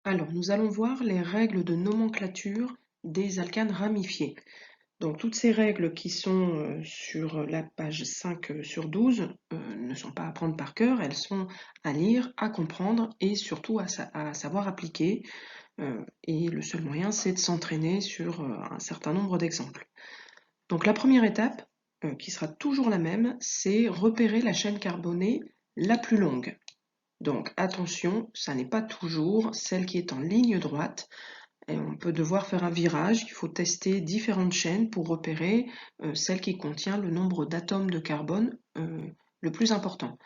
Alors, nous allons voir les règles de nomenclature des alcanes ramifiés. Donc, toutes ces règles qui sont sur la page 5 sur 12 ne sont pas à prendre par cœur, elles sont à lire, à comprendre et surtout à savoir appliquer. Et le seul moyen, c'est de s'entraîner sur un certain nombre d'exemples. Donc, la première étape, qui sera toujours la même, c'est repérer la chaîne carbonée la plus longue. Donc attention, ça n'est pas toujours celle qui est en ligne droite. Et on peut devoir faire un virage, il faut tester différentes chaînes pour repérer celle qui contient le nombre d'atomes de carbone le plus important.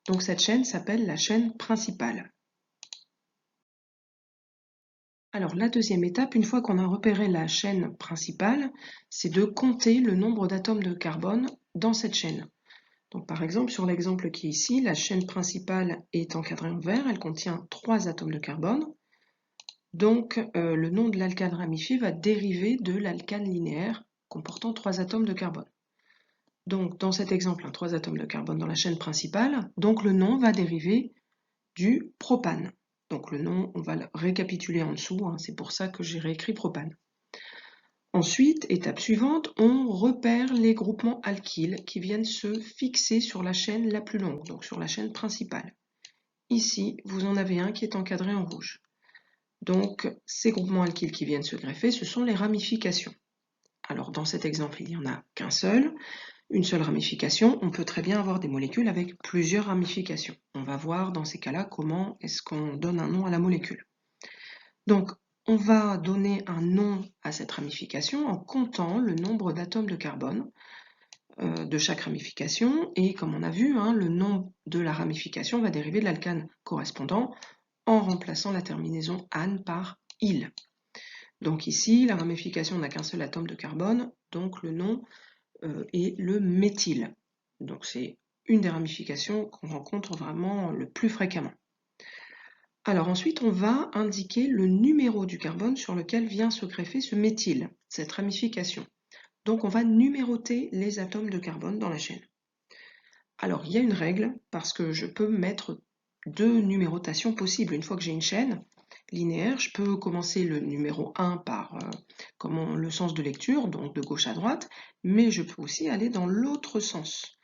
Donc cette chaîne s'appelle la chaîne principale. Alors la deuxième étape, une fois qu'on a repéré la chaîne principale, c'est de compter le nombre d'atomes de carbone dans cette chaîne. Donc par exemple, sur l'exemple qui est ici, la chaîne principale est encadrée en vert, elle contient 3 atomes de carbone. Donc le nom de l'alcane ramifié va dériver de l'alcane linéaire comportant 3 atomes de carbone. Donc dans cet exemple, 3 atomes de carbone dans la chaîne principale, donc le nom va dériver du propane. Donc le nom, on va le récapituler en dessous, c'est pour ça que j'ai réécrit propane. Ensuite, étape suivante, on repère les groupements alkyles qui viennent se fixer sur la chaîne la plus longue, donc sur la chaîne principale. Ici, vous en avez un qui est encadré en rouge. Donc, ces groupements alkyles qui viennent se greffer, ce sont les ramifications. Alors, dans cet exemple, il n'y en a qu'un seul, une seule ramification. On peut très bien avoir des molécules avec plusieurs ramifications. On va voir dans ces cas-là comment est-ce qu'on donne un nom à la molécule. Donc, on va donner un nom à cette ramification en comptant le nombre d'atomes de carbone de chaque ramification. Et comme on a vu, le nom de la ramification va dériver de l'alcane correspondant en remplaçant la terminaison -ane par -il. Donc ici, la ramification n'a qu'un seul atome de carbone, donc le nom est le méthyle. Donc c'est une des ramifications qu'on rencontre vraiment le plus fréquemment. Alors ensuite, on va indiquer le numéro du carbone sur lequel vient se greffer ce méthyle, cette ramification. Donc on va numéroter les atomes de carbone dans la chaîne. Alors il y a une règle, parce que je peux mettre 2 numérotations possibles. Une fois que j'ai une chaîne linéaire, je peux commencer le numéro 1 par le sens de lecture, donc de gauche à droite, mais je peux aussi aller dans l'autre sens.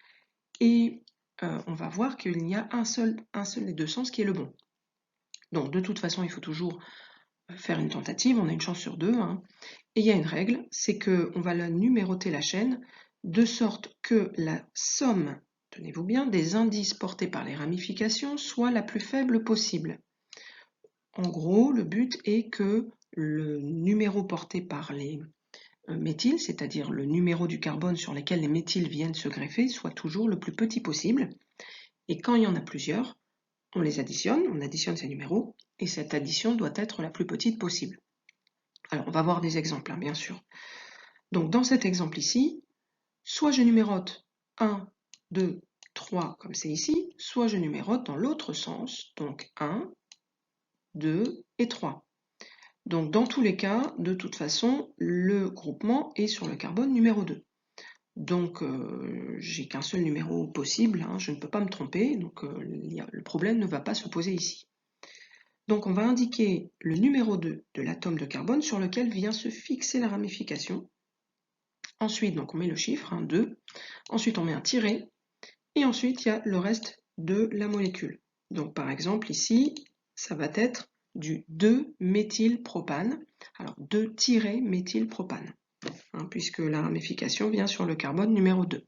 Et on va voir qu'il y a un seul des deux sens qui est le bon. Donc de toute façon, il faut toujours faire une tentative, on a une chance sur 2. Et il y a une règle, c'est qu'on va numéroter la chaîne de sorte que la somme, tenez-vous bien, des indices portés par les ramifications soit la plus faible possible. En gros, le but est que le numéro porté par les méthyles, c'est-à-dire le numéro du carbone sur lequel les méthyles viennent se greffer, soit toujours le plus petit possible. Et quand il y en a plusieurs, on les additionne, on additionne ces numéros, et cette addition doit être la plus petite possible. Alors, on va voir des exemples, bien sûr. Donc, dans cet exemple ici, soit je numérote 1, 2, 3, comme c'est ici, soit je numérote dans l'autre sens, donc 1, 2 et 3. Donc, dans tous les cas, de toute façon, le groupement est sur le carbone numéro 2. Donc, j'ai qu'un seul numéro possible, je ne peux pas me tromper, donc le problème ne va pas se poser ici. Donc, on va indiquer le numéro 2 de l'atome de carbone sur lequel vient se fixer la ramification. Ensuite, donc, on met le chiffre, 2. Ensuite, on met un tiret. Et ensuite, il y a le reste de la molécule. Donc, par exemple, ici, ça va être du 2-méthylpropane. Alors, 2-méthylpropane. Puisque la ramification vient sur le carbone numéro 2.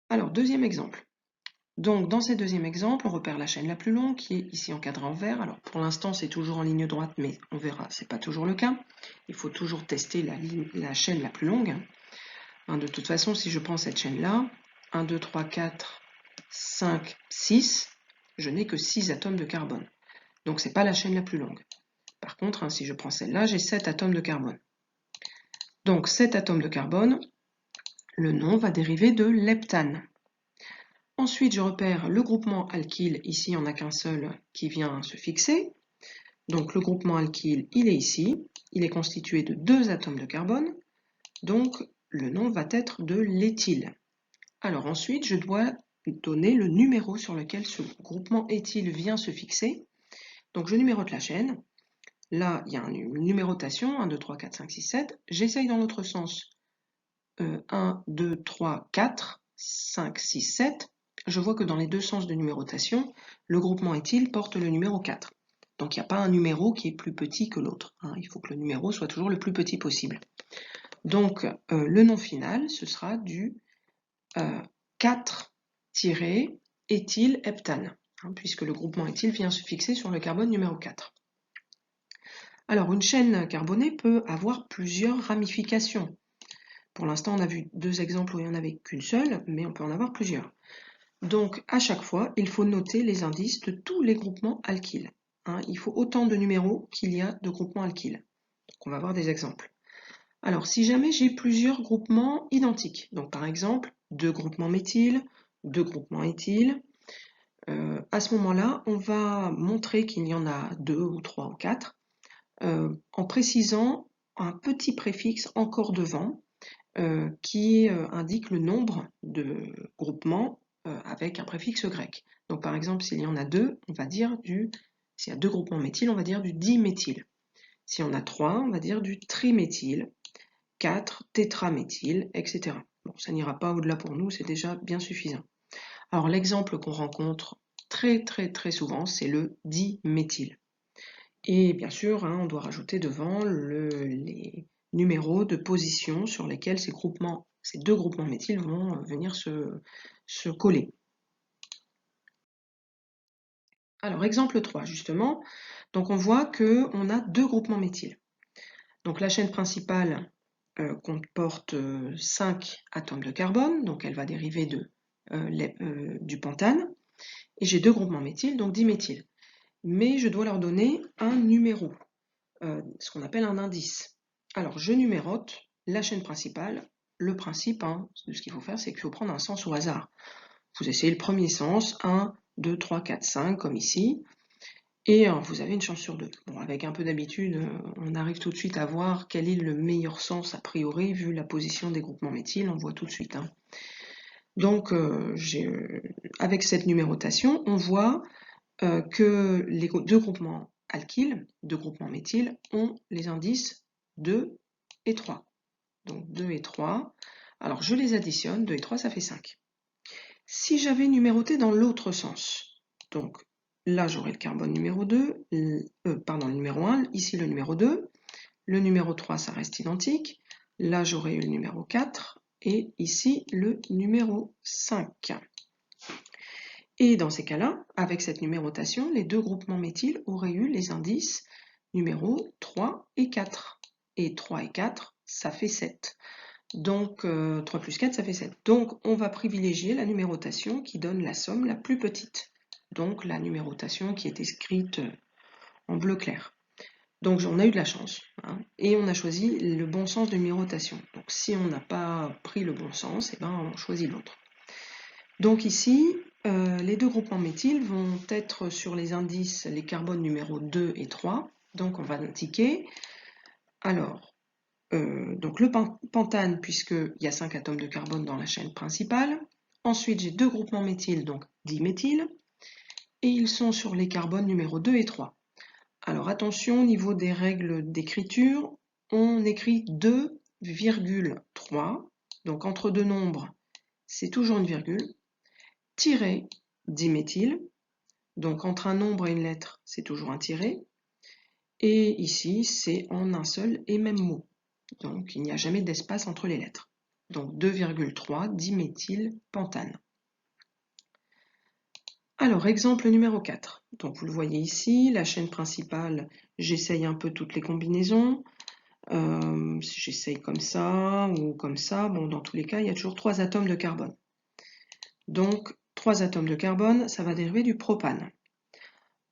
Alors, deuxième exemple. Donc, dans ce deuxième exemple, on repère la chaîne la plus longue, qui est ici encadrée en vert. Alors, pour l'instant, c'est toujours en ligne droite, mais on verra, ce n'est pas toujours le cas. Il faut toujours tester la chaîne la plus longue. De toute façon, si je prends cette chaîne-là, 1, 2, 3, 4, 5, 6, je n'ai que 6 atomes de carbone. Donc, ce n'est pas la chaîne la plus longue. Par contre, si je prends celle-là, j'ai 7 atomes de carbone. Donc, 7 atomes de carbone, le nom va dériver de leptane. Ensuite, je repère le groupement alkyle. Ici, il n'y en a qu'un seul qui vient se fixer. Donc, le groupement alkyle, il est ici. Il est constitué de 2 atomes de carbone. Donc, le nom va être de l'éthyle. Alors ensuite, je dois donner le numéro sur lequel ce groupement éthyle vient se fixer. Donc je numérote la chaîne. Là, il y a une numérotation, 1, 2, 3, 4, 5, 6, 7. J'essaye dans l'autre sens. 1, 2, 3, 4, 5, 6, 7. Je vois que dans les deux sens de numérotation, le groupement éthyle porte le numéro 4. Donc il n'y a pas un numéro qui est plus petit que l'autre. Il faut que le numéro soit toujours le plus petit possible. Donc le nom final, ce sera du 4-éthylheptane, puisque le groupement éthyle vient se fixer sur le carbone numéro 4. Alors une chaîne carbonée peut avoir plusieurs ramifications. Pour l'instant, on a vu deux exemples où il n'y en avait qu'une seule, mais on peut en avoir plusieurs. Donc à chaque fois, il faut noter les indices de tous les groupements alkyles. Il faut autant de numéros qu'il y a de groupements alkyles. Donc on va voir des exemples. Alors si jamais j'ai plusieurs groupements identiques, donc par exemple 2 groupements méthyl, 2 groupements éthyle, à ce moment-là, on va montrer qu'il y en a 2 ou 3 ou 4 en précisant un petit préfixe encore devant qui indique le nombre de groupements avec un préfixe grec. Donc par exemple, s'il y en a 2, on va dire s'il y a 2 groupements méthyl, on va dire du diméthyle. Si on a 3, on va dire du triméthyle, 4, tétraméthyle, etc. Bon, ça n'ira pas au-delà pour nous, c'est déjà bien suffisant. Alors l'exemple qu'on rencontre très souvent, c'est le diméthyle. Et bien sûr, on doit rajouter devant les numéros de position sur lesquels ces deux groupements méthyl vont venir se coller. Alors exemple 3 justement, donc on voit qu'on a 2 groupements méthyl. Donc la chaîne principale comporte 5 atomes de carbone, donc elle va dériver du pentane, et j'ai 2 groupements méthyl, donc diméthyle. Mais je dois leur donner un numéro, ce qu'on appelle un indice. Alors je numérote la chaîne principale. Le principe de ce qu'il faut faire, c'est qu'il faut prendre un sens au hasard. Vous essayez le premier sens, 1, 2, 3, 4, 5, comme ici, et vous avez une chance sur 2. Bon, avec un peu d'habitude, on arrive tout de suite à voir quel est le meilleur sens a priori, vu la position des groupements méthyl, on voit tout de suite. Donc, avec cette numérotation, on voit que les deux groupements alkyles, deux groupements méthyl, ont les indices 2 et 3. Donc 2 et 3. Alors je les additionne, 2 et 3, ça fait 5. Si j'avais numéroté dans l'autre sens, donc là j'aurais le carbone numéro 2, le numéro 1, ici le numéro 2, le numéro 3 ça reste identique, là j'aurais eu le numéro 4 et ici le numéro 5. Et dans ces cas-là, avec cette numérotation, les deux groupements méthyl auraient eu les indices numéros 3 et 4. Et 3 et 4, ça fait 7. Donc 3 plus 4, ça fait 7. Donc on va privilégier la numérotation qui donne la somme la plus petite. Donc la numérotation qui est écrite en bleu clair. Donc on a eu de la chance. Et on a choisi le bon sens de numérotation. Donc si on n'a pas pris le bon sens, on choisit l'autre. Donc ici, les deux groupements méthyl vont être sur les indices les carbones numéro 2 et 3. Donc on va indiquer, alors, donc le pentane, puisqu'il y a 5 atomes de carbone dans la chaîne principale. Ensuite, j'ai deux groupements méthyl, donc diméthyl. Et ils sont sur les carbones numéro 2 et 3. Alors attention, au niveau des règles d'écriture, on écrit 2,3. Donc entre deux nombres, c'est toujours une virgule. Tiré diméthyl, donc entre un nombre et une lettre, c'est toujours un tiré, et ici, c'est en un seul et même mot, donc il n'y a jamais d'espace entre les lettres. Donc 2,3 diméthylpentane. Alors, exemple numéro 4. Donc vous le voyez ici, la chaîne principale, j'essaye un peu toutes les combinaisons, si j'essaye comme ça ou comme ça, bon, dans tous les cas, il y a toujours 3 atomes de carbone. Donc, 3 atomes de carbone, ça va dériver du propane.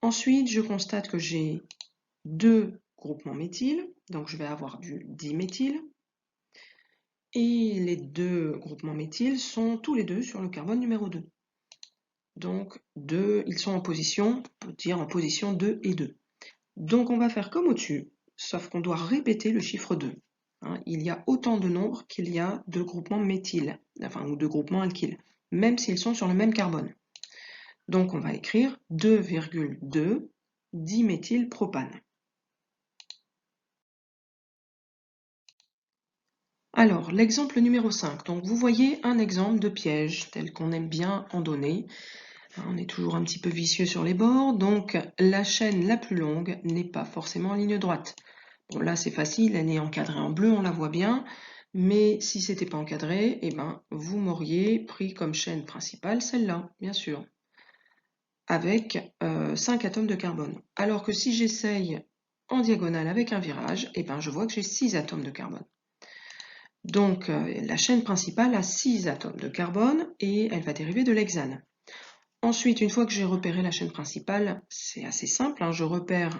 Ensuite, je constate que j'ai 2 groupements méthyl, donc je vais avoir du diméthyle. Et les deux groupements méthyl sont tous les deux sur le carbone numéro 2. Donc, ils sont en position, on peut dire en position 2 et 2. Donc, on va faire comme au-dessus, sauf qu'on doit répéter le chiffre 2. Il y a autant de nombres qu'il y a de groupements méthyl, ou de groupements alkyles. même s'ils sont sur le même carbone. Donc on va écrire 2,2 diméthylpropane. Alors, l'exemple numéro 5. Donc vous voyez un exemple de piège tel qu'on aime bien en donner. On est toujours un petit peu vicieux sur les bords, donc la chaîne la plus longue n'est pas forcément en ligne droite. Bon, là c'est facile, elle est encadrée en bleu, on la voit bien, mais si c'était pas encadré, eh ben, vous m'auriez pris comme chaîne principale celle-là, bien sûr, avec 5 atomes de carbone. Alors que si j'essaye en diagonale avec un virage, eh ben, je vois que j'ai 6 atomes de carbone. Donc la chaîne principale a 6 atomes de carbone et elle va dériver de l'hexane. Ensuite, une fois que j'ai repéré la chaîne principale, c'est assez simple, hein, je repère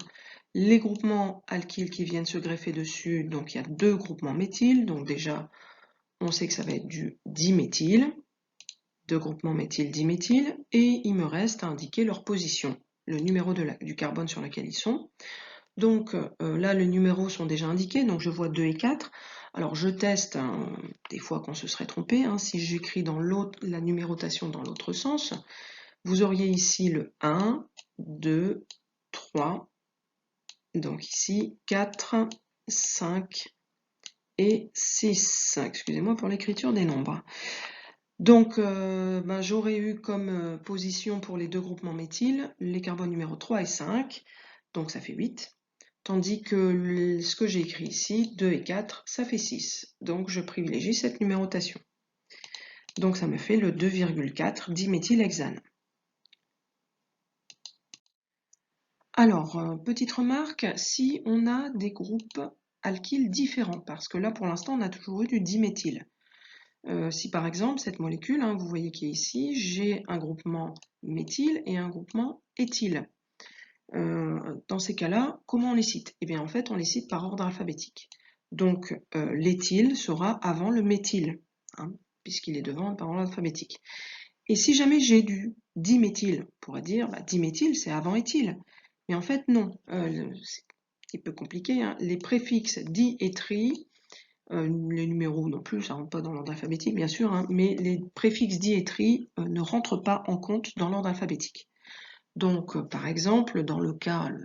les groupements alkyles qui viennent se greffer dessus, donc il y a 2 groupements méthyl, donc déjà on sait que ça va être du diméthyle, 2 groupements méthyl-diméthyle, et il me reste à indiquer leur position, le numéro du carbone sur lequel ils sont. Donc là les numéros sont déjà indiqués, donc je vois 2 et 4. Alors je teste, hein, des fois qu'on se serait trompé, hein, si j'écris dans la numérotation dans l'autre sens, vous auriez ici le 1, 2, 3, donc ici 4, 5 et 6. Excusez-moi pour l'écriture des nombres. Donc j'aurais eu comme position pour les 2 groupements méthyl les carbones numéro 3 et 5, donc ça fait 8. Tandis que ce que j'ai écrit ici, 2 et 4, ça fait 6. Donc je privilégie cette numérotation. Donc ça me fait le 2,4 diméthylhexane. Alors, petite remarque, si on a des groupes alkyles différents, parce que là pour l'instant on a toujours eu du diméthyle. Si par exemple cette molécule, hein, vous voyez qui est ici, j'ai un groupement méthyle et un groupement éthyle. Dans ces cas-là, comment on les cite? Eh bien en fait on les cite par ordre alphabétique. Donc l'éthyle sera avant le méthyle, hein, puisqu'il est devant par ordre alphabétique. Et si jamais j'ai du diméthyle, on pourrait dire diméthyle c'est avant éthyle. Mais en fait non, c'est un petit peu compliqué, hein. Les préfixes di et tri, les numéros non plus, ça ne rentre pas dans l'ordre alphabétique bien sûr, hein, mais les préfixes di et tri ne rentrent pas en compte dans l'ordre alphabétique. Donc par exemple, dans le cas, un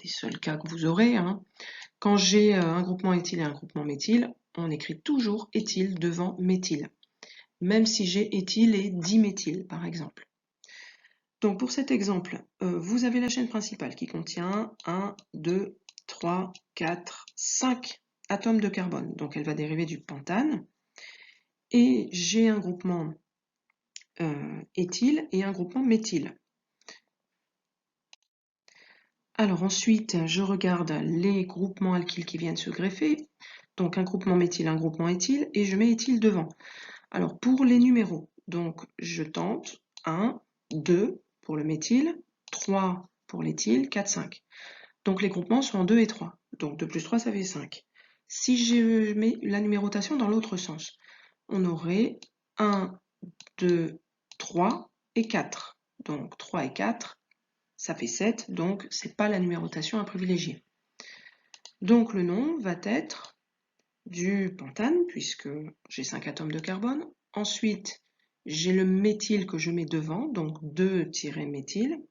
des seuls cas que vous aurez, hein, quand j'ai un groupement éthyle et un groupement méthyle, on écrit toujours éthyle devant méthyle, même si j'ai éthyle et diméthyle par exemple. Donc pour cet exemple, vous avez la chaîne principale qui contient 1, 2, 3, 4, 5 atomes de carbone. Donc elle va dériver du pentane. Et j'ai un groupement éthyle et un groupement méthyle. Alors ensuite, je regarde les groupements alkyles qui viennent se greffer. Donc un groupement méthyle, un groupement éthyle, et je mets éthyle devant. Alors pour les numéros, donc je tente 1, 2 pour le méthyle, 3 pour l'éthyle, 4, 5. Donc les groupements sont en 2 et 3. Donc 2 plus 3, ça fait 5. Si je mets la numérotation dans l'autre sens, on aurait 1, 2, 3 et 4. Donc 3 et 4, ça fait 7. Donc ce n'est pas la numérotation à privilégier. Donc le nom va être du pentane, puisque j'ai 5 atomes de carbone. Ensuite, j'ai le méthyle que je mets devant, donc 2-méthyle,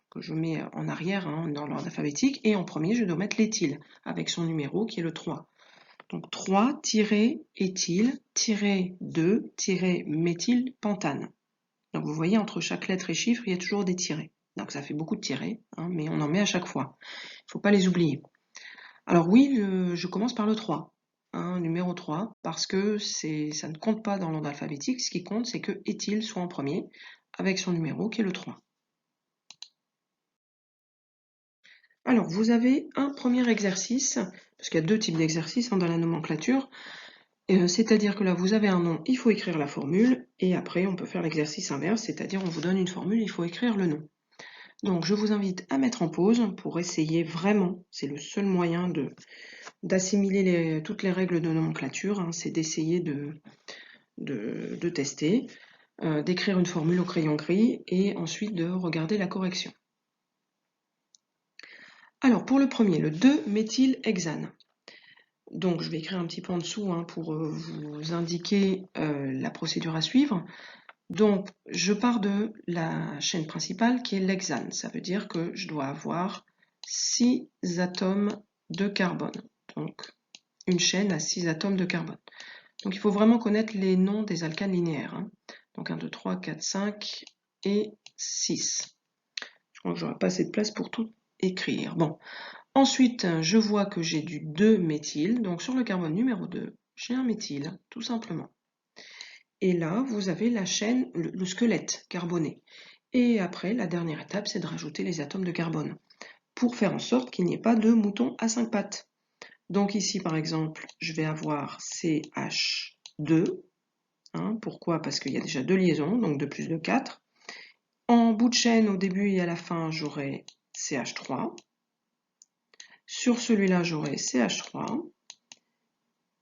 que je mets en arrière, hein, dans l'ordre alphabétique. Et en premier, je dois mettre l'éthyle, avec son numéro qui est le 3. Donc 3-éthyle-2-méthylpentane. Donc vous voyez, entre chaque lettre et chiffre, il y a toujours des tirets. Donc ça fait beaucoup de tirets, hein, mais on en met à chaque fois. Il ne faut pas les oublier. Alors oui, je commence par le 3, hein, numéro 3, parce que ça ne compte pas dans l'ordre alphabétique. Ce qui compte, c'est que éthyle soit en premier, avec son numéro qui est le 3. Alors, vous avez un premier exercice, parce qu'il y a 2 types d'exercices dans la nomenclature, c'est-à-dire que là, vous avez un nom, il faut écrire la formule, et après, on peut faire l'exercice inverse, c'est-à-dire on vous donne une formule, il faut écrire le nom. Donc, je vous invite à mettre en pause pour essayer vraiment, c'est le seul moyen d'assimiler toutes les règles de nomenclature, hein, c'est d'essayer de tester, d'écrire une formule au crayon gris, et ensuite de regarder la correction. Alors, pour le premier, le 2-méthylhexane. Donc, je vais écrire un petit peu en dessous, hein, pour vous indiquer la procédure à suivre. Donc, je pars de la chaîne principale qui est l'hexane. Ça veut dire que je dois avoir 6 atomes de carbone. Donc, une chaîne à 6 atomes de carbone. Donc, il faut vraiment connaître les noms des alcanes linéaires. Hein. Donc, 1, 2, 3, 4, 5 et 6. Je crois que j'aurai pas assez de place pour tout écrire. Bon. Ensuite, je vois que j'ai du 2-méthyle. Donc, sur le carbone numéro 2, j'ai un méthyle, tout simplement. Et là, vous avez la chaîne, le squelette carboné. Et après, la dernière étape, c'est de rajouter les atomes de carbone pour faire en sorte qu'il n'y ait pas de mouton à 5 pattes. Donc ici, par exemple, je vais avoir CH2. Hein, pourquoi? Parce qu'il y a déjà 2 liaisons, donc 2 plus 2, 4. En bout de chaîne, au début et à la fin, j'aurai CH3. Sur celui-là, j'aurai CH3.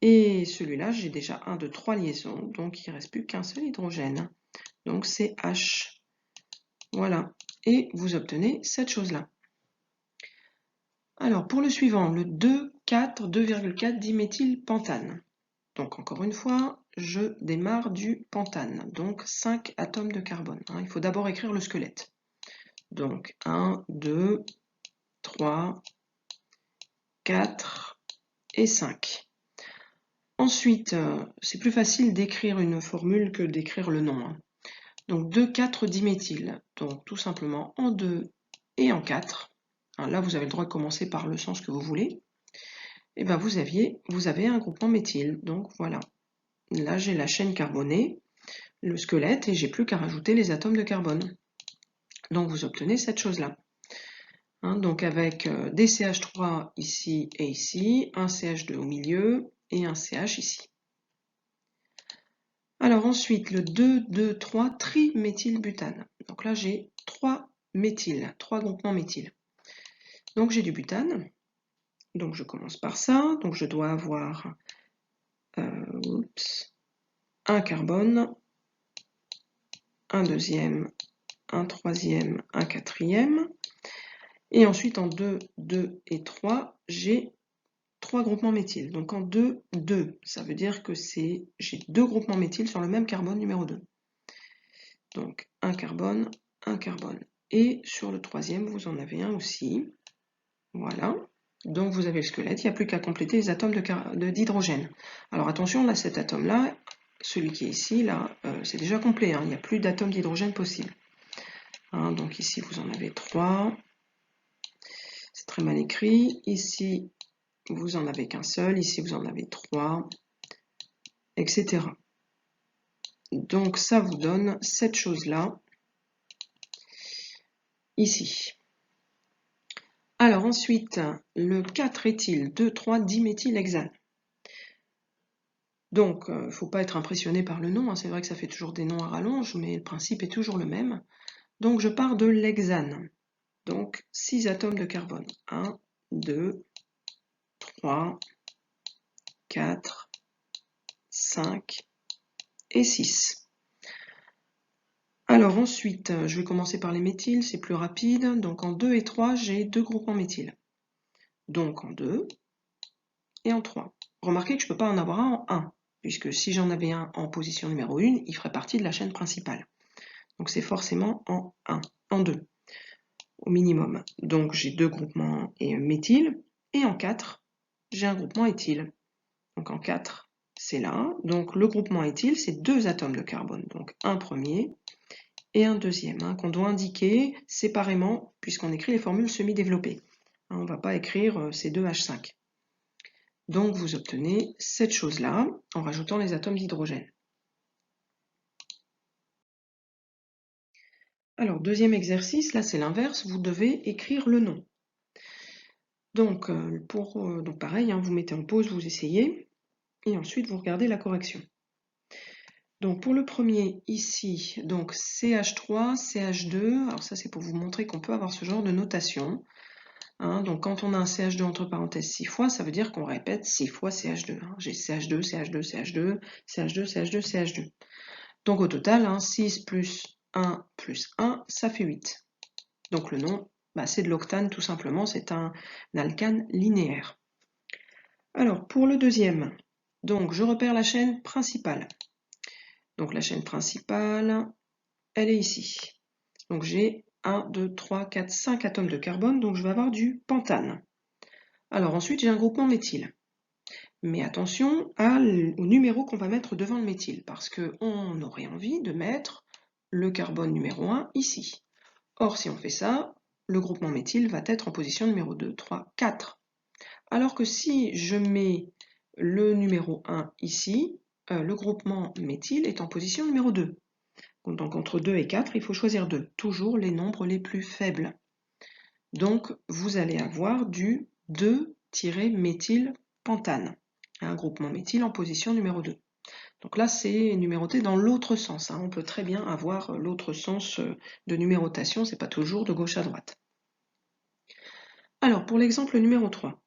Et celui-là, j'ai déjà 1, 2, 3 liaisons, donc il ne reste plus qu'un seul hydrogène. Donc c'est H. Voilà. Et vous obtenez cette chose-là. Alors, pour le suivant, le 2,4 diméthylpentane. Donc, encore une fois, je démarre du pentane, donc 5 atomes de carbone. Hein. Il faut d'abord écrire le squelette. Donc, 1, 2, 3, 4 et 5. Ensuite, c'est plus facile d'écrire une formule que d'écrire le nom. Hein. Donc 2,4-diméthyl, donc tout simplement en 2 et en 4. Hein, là, vous avez le droit de commencer par le sens que vous voulez. Et bien vous avez un groupement méthyle, donc voilà. Là, j'ai la chaîne carbonée, le squelette, et j'ai plus qu'à rajouter les atomes de carbone. Donc vous obtenez cette chose-là. Hein, donc avec des CH3 ici et ici, un CH2 au milieu et un CH ici. Alors ensuite, le 2,2,3 triméthylbutane. Donc là, j'ai 3 méthyles, 3 groupements méthyles. Donc j'ai du butane. Donc je commence par ça. Donc je dois avoir un carbone, un deuxième, un troisième, un quatrième. Et ensuite en 2, 2 et 3, j'ai 3 groupements méthyles. Donc en 2, 2, ça veut dire que j'ai 2 groupements méthyles sur le même carbone numéro 2. Donc un carbone, un carbone. Et sur le troisième, vous en avez un aussi. Voilà. Donc vous avez le squelette, il n'y a plus qu'à compléter les atomes d'hydrogène. Alors attention, là, cet atome-là, celui qui est ici, là, c'est déjà complet. Hein, il n'y a plus d'atomes d'hydrogène possible. Hein, donc ici, vous en avez 3. C'est très mal écrit. Ici, vous en avez qu'un seul. Ici, vous en avez 3, etc. Donc ça vous donne cette chose-là, ici. Alors ensuite, le 4-éthyl-2,3-diméthylhexane. Donc, il ne faut pas être impressionné par le nom, hein. C'est vrai que ça fait toujours des noms à rallonge, mais le principe est toujours le même. Donc je pars de l'hexane. Donc 6 atomes de carbone. 1, 2, 3, 4, 5 et 6. Alors ensuite, je vais commencer par les méthyles, c'est plus rapide. Donc en 2 et 3, j'ai 2 groupements méthyles. Donc en 2 et en 3. Remarquez que je ne peux pas en avoir un en 1, puisque si j'en avais un en position numéro 1, il ferait partie de la chaîne principale. Donc c'est forcément en 1, en 2, au minimum. Donc j'ai 2 groupements méthyles, et en 4, j'ai un groupement éthyle. Donc en 4, c'est là. Donc le groupement éthyle, c'est 2 atomes de carbone. Donc un premier et un deuxième, hein, qu'on doit indiquer séparément, puisqu'on écrit les formules semi-développées. On ne va pas écrire C2H5. Donc vous obtenez cette chose-là en rajoutant les atomes d'hydrogène. Alors, deuxième exercice, là c'est l'inverse, vous devez écrire le nom. Donc, donc pareil, hein, vous mettez en pause, vous essayez, et ensuite vous regardez la correction. Donc pour le premier ici, donc CH3, CH2, alors ça c'est pour vous montrer qu'on peut avoir ce genre de notation. Hein, donc quand on a un CH2 entre parenthèses 6 fois, ça veut dire qu'on répète 6 fois CH2. Hein. J'ai CH2, CH2, CH2, CH2, CH2, CH2. Donc au total, hein, 6 plus 1 plus 1, ça fait 8. Donc le nom, bah, c'est de l'octane tout simplement, c'est un alcane linéaire. Alors pour le deuxième, donc je repère la chaîne principale. Donc la chaîne principale, elle est ici. Donc j'ai 1, 2, 3, 4, 5 atomes de carbone, donc je vais avoir du pentane. Alors ensuite, j'ai un groupement méthyle. Mais attention au numéro qu'on va mettre devant le méthyle, parce qu'on aurait envie de mettre le carbone numéro 1 ici. Or, si on fait ça, le groupement méthyle va être en position numéro 2, 3, 4. Alors que si je mets le numéro 1 ici, le groupement méthyle est en position numéro 2. Donc entre 2 et 4, il faut choisir 2, toujours les nombres les plus faibles. Donc vous allez avoir du 2-méthylpentane, un groupement méthyle en position numéro 2. Donc là c'est numéroté dans l'autre sens, on peut très bien avoir l'autre sens de numérotation, c'est pas toujours de gauche à droite. Alors pour l'exemple numéro 3,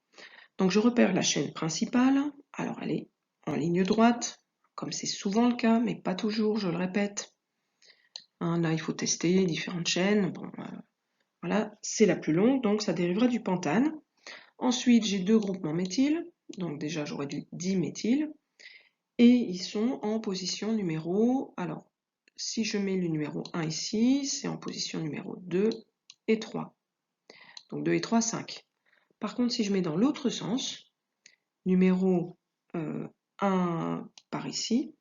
donc je repère la chaîne principale, alors elle est en ligne droite, comme c'est souvent le cas, mais pas toujours, je le répète. Là il faut tester différentes chaînes, bon, voilà, c'est la plus longue, donc ça dérivera du pentane. Ensuite, j'ai deux groupements méthyle, donc déjà j'aurais du diméthyle, et ils sont en position numéro, alors si je mets le numéro 1 ici, c'est en position numéro 2 et 3. Donc 2 et 3, 5. Par contre, si je mets dans l'autre sens, numéro 1 par ici,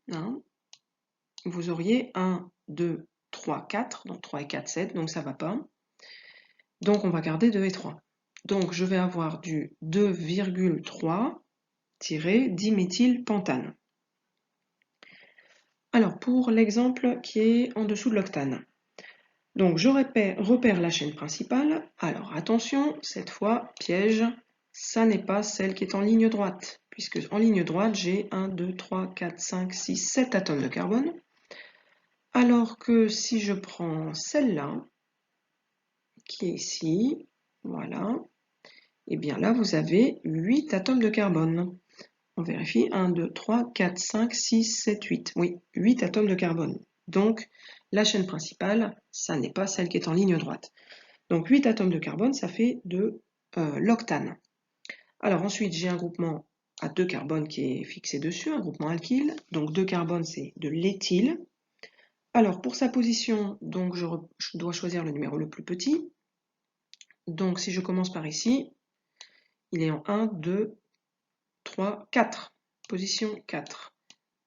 vous auriez 1, 2, 3, 4, donc 3 et 4, 7, donc ça ne va pas. Donc on va garder 2 et 3. Donc je vais avoir du 2,3-diméthylpentane. Alors pour l'exemple qui est en dessous de l'octane. Donc je repère la chaîne principale. Alors attention, cette fois, piège, ça n'est pas celle qui est en ligne droite. Puisque en ligne droite, j'ai 1, 2, 3, 4, 5, 6, 7 atomes de carbone. Alors que si je prends celle-là, qui est ici, voilà, et bien là vous avez 8 atomes de carbone. On vérifie, 1, 2, 3, 4, 5, 6, 7, 8. Oui, 8 atomes de carbone. Donc la chaîne principale, ça n'est pas celle qui est en ligne droite. Donc 8 atomes de carbone, ça fait de l'octane. Alors ensuite, j'ai un groupement à 2 carbones qui est fixé dessus, un groupement alkyle. Donc 2 carbones, c'est de l'éthyle. Alors pour sa position, donc je dois choisir le numéro le plus petit. Donc si je commence par ici, il est en 1, 2, 3, 4. Position 4.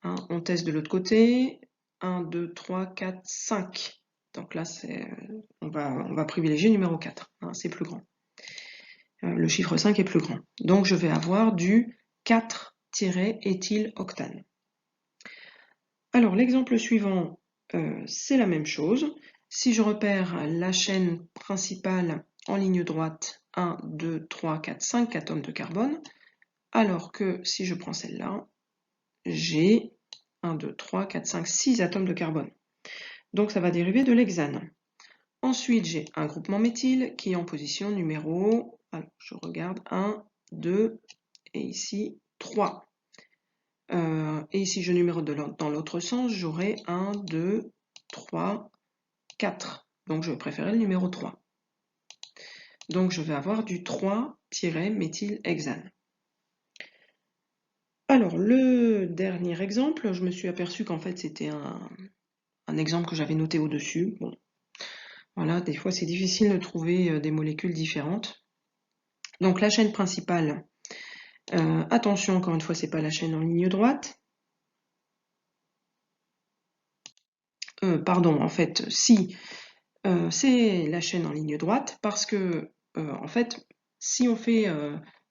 On teste de l'autre côté. 1, 2, 3, 4, 5. Donc là, on va privilégier le numéro 4. C'est plus grand. Le chiffre 5 est plus grand. Donc je vais avoir du 4-éthyloctane. Alors l'exemple suivant, c'est la même chose. Si je repère la chaîne principale en ligne droite, 1, 2, 3, 4, 5 atomes de carbone, alors que si je prends celle-là, j'ai 1, 2, 3, 4, 5, 6 atomes de carbone. Donc ça va dériver de l'hexane. Ensuite, j'ai un groupement méthyle qui est en position numéro, alors je regarde, 1, 2 et ici 3. Et ici je numère dans l'autre sens, j'aurai 1, 2, 3, 4. Donc je vais préférer le numéro 3. Donc je vais avoir du 3-méthylhexane. Alors le dernier exemple, je me suis aperçu qu'en fait c'était un exemple que j'avais noté au-dessus. Bon. Voilà, des fois c'est difficile de trouver des molécules différentes. Donc la chaîne principale, attention encore une fois, c'est pas la chaîne en ligne droite. Pardon, en fait, si c'est la chaîne en ligne droite parce que en fait, si on fait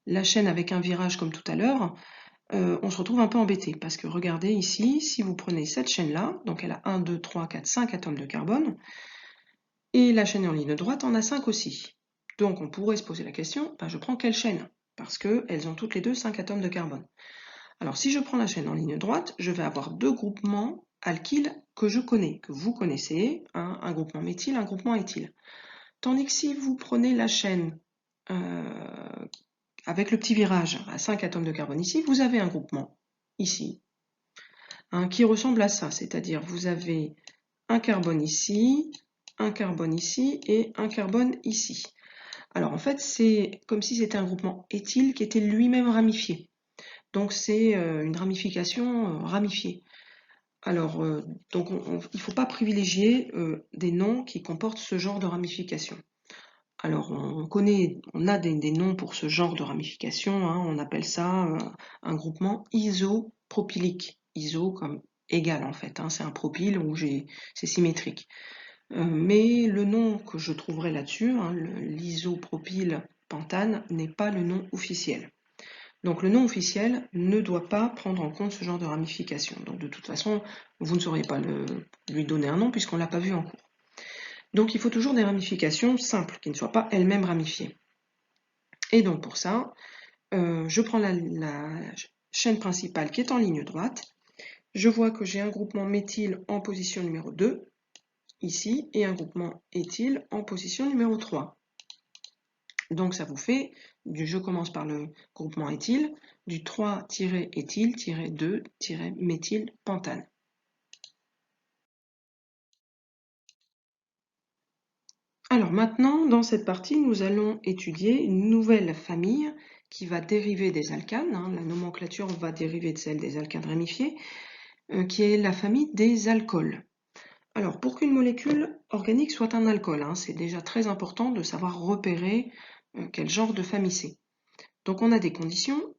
la chaîne avec un virage comme tout à l'heure, on se retrouve un peu embêté parce que regardez ici, si vous prenez cette chaîne-là, donc elle a 1, 2, 3, 4, 5 atomes de carbone, et la chaîne en ligne droite en a 5 aussi. Donc on pourrait se poser la question, je prends quelle chaîne? Parce qu'elles ont toutes les deux 5 atomes de carbone. Alors si je prends la chaîne en ligne droite, je vais avoir deux groupements alkyles que je connais, que vous connaissez, un groupement méthyle, un groupement éthyle. Tandis que si vous prenez la chaîne avec le petit virage à 5 atomes de carbone ici, vous avez un groupement ici, qui ressemble à ça, c'est-à-dire vous avez un carbone ici et un carbone ici. Alors en fait, c'est comme si c'était un groupement éthyle qui était lui-même ramifié. Donc c'est une ramification ramifiée. Alors, donc il ne faut pas privilégier des noms qui comportent ce genre de ramification. Alors, on a des noms pour ce genre de ramification, hein, on appelle ça un groupement isopropylique. Iso comme égal en fait, hein, c'est un propyle où c'est symétrique. Mais le nom que je trouverai là-dessus, hein, l'isopropyl pentane, n'est pas le nom officiel. Donc le nom officiel ne doit pas prendre en compte ce genre de ramification. Donc de toute façon, vous ne sauriez pas lui donner un nom puisqu'on ne l'a pas vu en cours. Donc il faut toujours des ramifications simples, qui ne soient pas elles-mêmes ramifiées. Et donc pour ça, je prends la chaîne principale qui est en ligne droite. Je vois que j'ai un groupement méthyle en position numéro 2, ici, et un groupement éthyle en position numéro 3. Donc ça vous fait, je commence par le groupement éthyle, du 3-éthyle-2-méthylpentane. Alors maintenant, dans cette partie, nous allons étudier une nouvelle famille qui va dériver des alcanes, hein, la nomenclature va dériver de celle des alcanes ramifiés, qui est la famille des alcools. Alors pour qu'une molécule organique soit un alcool, hein, c'est déjà très important de savoir repérer quel genre de famille c'est. Donc on a des conditions.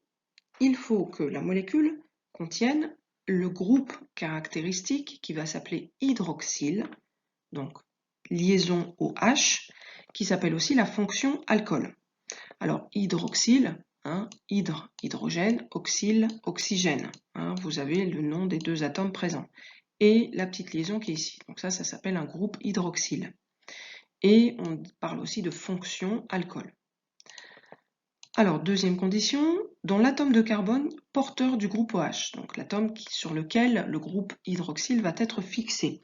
Il faut que la molécule contienne le groupe caractéristique qui va s'appeler hydroxyle, donc liaison OH, qui s'appelle aussi la fonction alcool. Alors hydroxyle, hein, hydrogène, oxyle, oxygène. Hein, vous avez le nom des deux atomes présents. Et la petite liaison qui est ici. Donc ça s'appelle un groupe hydroxyle. Et on parle aussi de fonction alcool. Alors, deuxième condition, dans l'atome de carbone porteur du groupe OH, donc l'atome sur lequel le groupe hydroxyle va être fixé.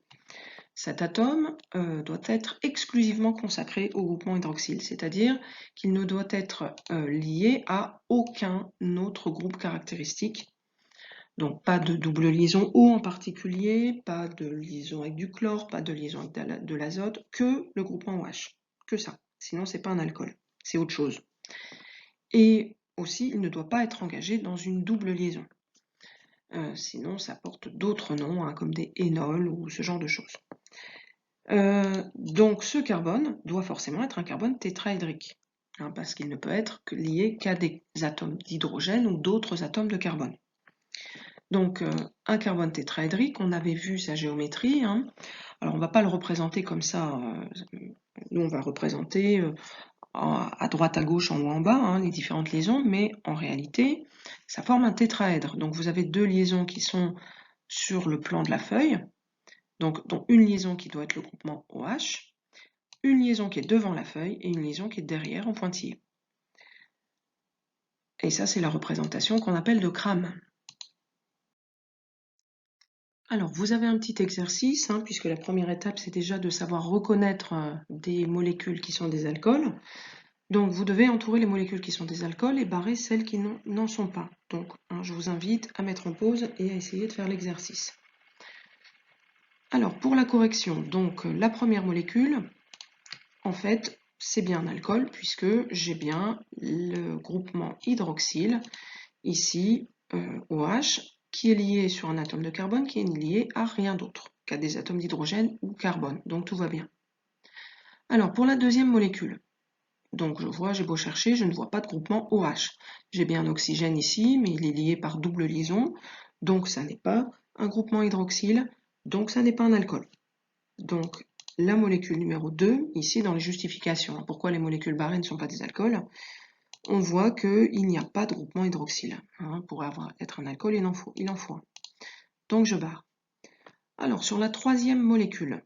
Cet atome doit être exclusivement consacré au groupement hydroxyle, c'est-à-dire qu'il ne doit être lié à aucun autre groupe caractéristique. Donc pas de double liaison O en particulier, pas de liaison avec du chlore, pas de liaison avec de l'azote, que le groupement OH, que ça. Sinon c'est pas un alcool, c'est autre chose. Et aussi, il ne doit pas être engagé dans une double liaison. Sinon, ça porte d'autres noms, hein, comme des énols ou ce genre de choses. Donc, ce carbone doit forcément être un carbone tétraédrique, hein, parce qu'il ne peut être lié qu'à des atomes d'hydrogène ou d'autres atomes de carbone. Donc, un carbone tétraédrique, on avait vu sa géométrie. Hein. Alors, on ne va pas le représenter comme ça. Nous, on va représenter à droite, à gauche, en haut, en bas, hein, les différentes liaisons, mais en réalité, ça forme un tétraèdre. Donc vous avez deux liaisons qui sont sur le plan de la feuille, donc dont une liaison qui doit être le groupement OH, une liaison qui est devant la feuille et une liaison qui est derrière en pointillé. Et ça, c'est la représentation qu'on appelle de Cram. Alors, vous avez un petit exercice, hein, puisque la première étape, c'est déjà de savoir reconnaître des molécules qui sont des alcools. Donc, vous devez entourer les molécules qui sont des alcools et barrer celles qui n'en sont pas. Donc, hein, je vous invite à mettre en pause et à essayer de faire l'exercice. Alors, pour la correction, donc la première molécule, en fait, c'est bien un alcool puisque j'ai bien le groupement hydroxyle, ici OH, qui est lié sur un atome de carbone qui est lié à rien d'autre qu'à des atomes d'hydrogène ou carbone. Donc, tout va bien. Alors, pour la deuxième molécule, donc je vois, j'ai beau chercher, je ne vois pas de groupement OH. J'ai bien un oxygène ici, mais il est lié par double liaison, donc ça n'est pas un groupement hydroxyle, donc ça n'est pas un alcool. Donc la molécule numéro 2, ici dans les justifications, pourquoi les molécules barrées ne sont pas des alcools, on voit qu'il n'y a pas de groupement hydroxyle. Hein, pour être un alcool, il en faut un. Donc je barre. Alors sur la troisième molécule,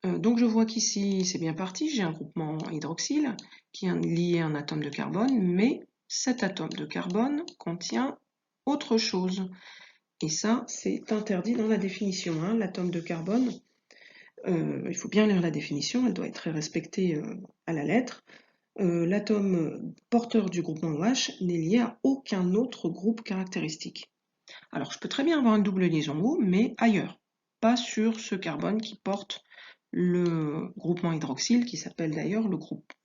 donc je vois qu'ici c'est bien parti, j'ai un groupement hydroxyle qui est lié à un atome de carbone, mais cet atome de carbone contient autre chose. Et ça, c'est interdit dans la définition. Hein. L'atome de carbone, il faut bien lire la définition, elle doit être respectée à la lettre. L'atome porteur du groupement OH n'est lié à aucun autre groupe caractéristique. Alors je peux très bien avoir une double liaison O, mais ailleurs, pas sur ce carbone qui porte le groupement hydroxyle qui s'appelle d'ailleurs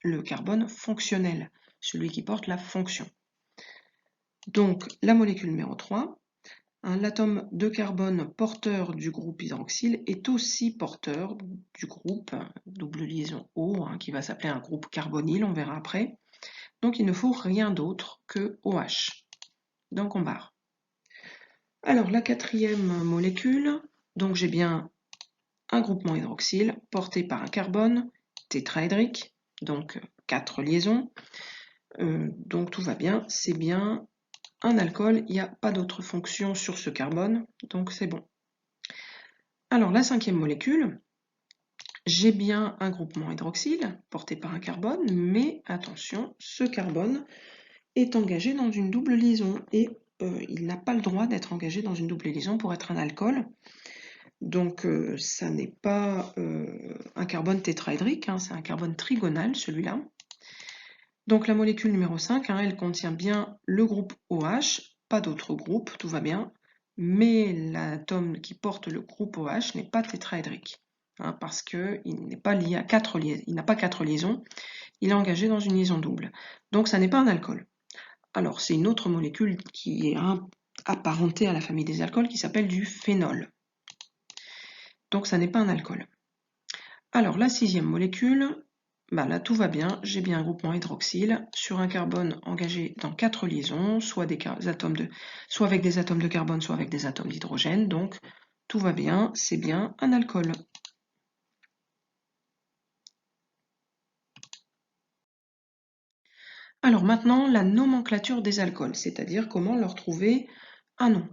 le carbone fonctionnel, celui qui porte la fonction. Donc la molécule numéro 3, L'atome de carbone porteur du groupe hydroxyle est aussi porteur du groupe double liaison O, qui va s'appeler un groupe carbonyle, on verra après. Donc il ne faut rien d'autre que OH. Donc on barre. Alors la quatrième molécule, donc j'ai bien un groupement hydroxyle porté par un carbone tétraédrique, donc 4 liaisons. Donc tout va bien, c'est bien un alcool, il n'y a pas d'autre fonction sur ce carbone, donc c'est bon. Alors la cinquième molécule, j'ai bien un groupement hydroxyle porté par un carbone, mais attention, ce carbone est engagé dans une double liaison et il n'a pas le droit d'être engagé dans une double liaison pour être un alcool. Donc ça n'est pas un carbone tétraédrique, c'est un carbone trigonal celui-là. Donc la molécule numéro 5, elle contient bien le groupe OH, pas d'autres groupes, tout va bien, mais l'atome qui porte le groupe OH n'est pas tétraédrique, parce qu'il n'est pas lié à il n'a pas 4 liaisons, il est engagé dans une liaison double. Donc ça n'est pas un alcool. Alors c'est une autre molécule qui est apparentée à la famille des alcools qui s'appelle du phénol. Donc ça n'est pas un alcool. Alors la sixième molécule, là tout va bien, j'ai bien un groupement hydroxyle sur un carbone engagé dans 4 liaisons, soit avec des atomes de carbone, soit avec des atomes d'hydrogène, donc tout va bien, c'est bien un alcool. Alors maintenant, la nomenclature des alcools, c'est-à-dire comment leur trouver un nom.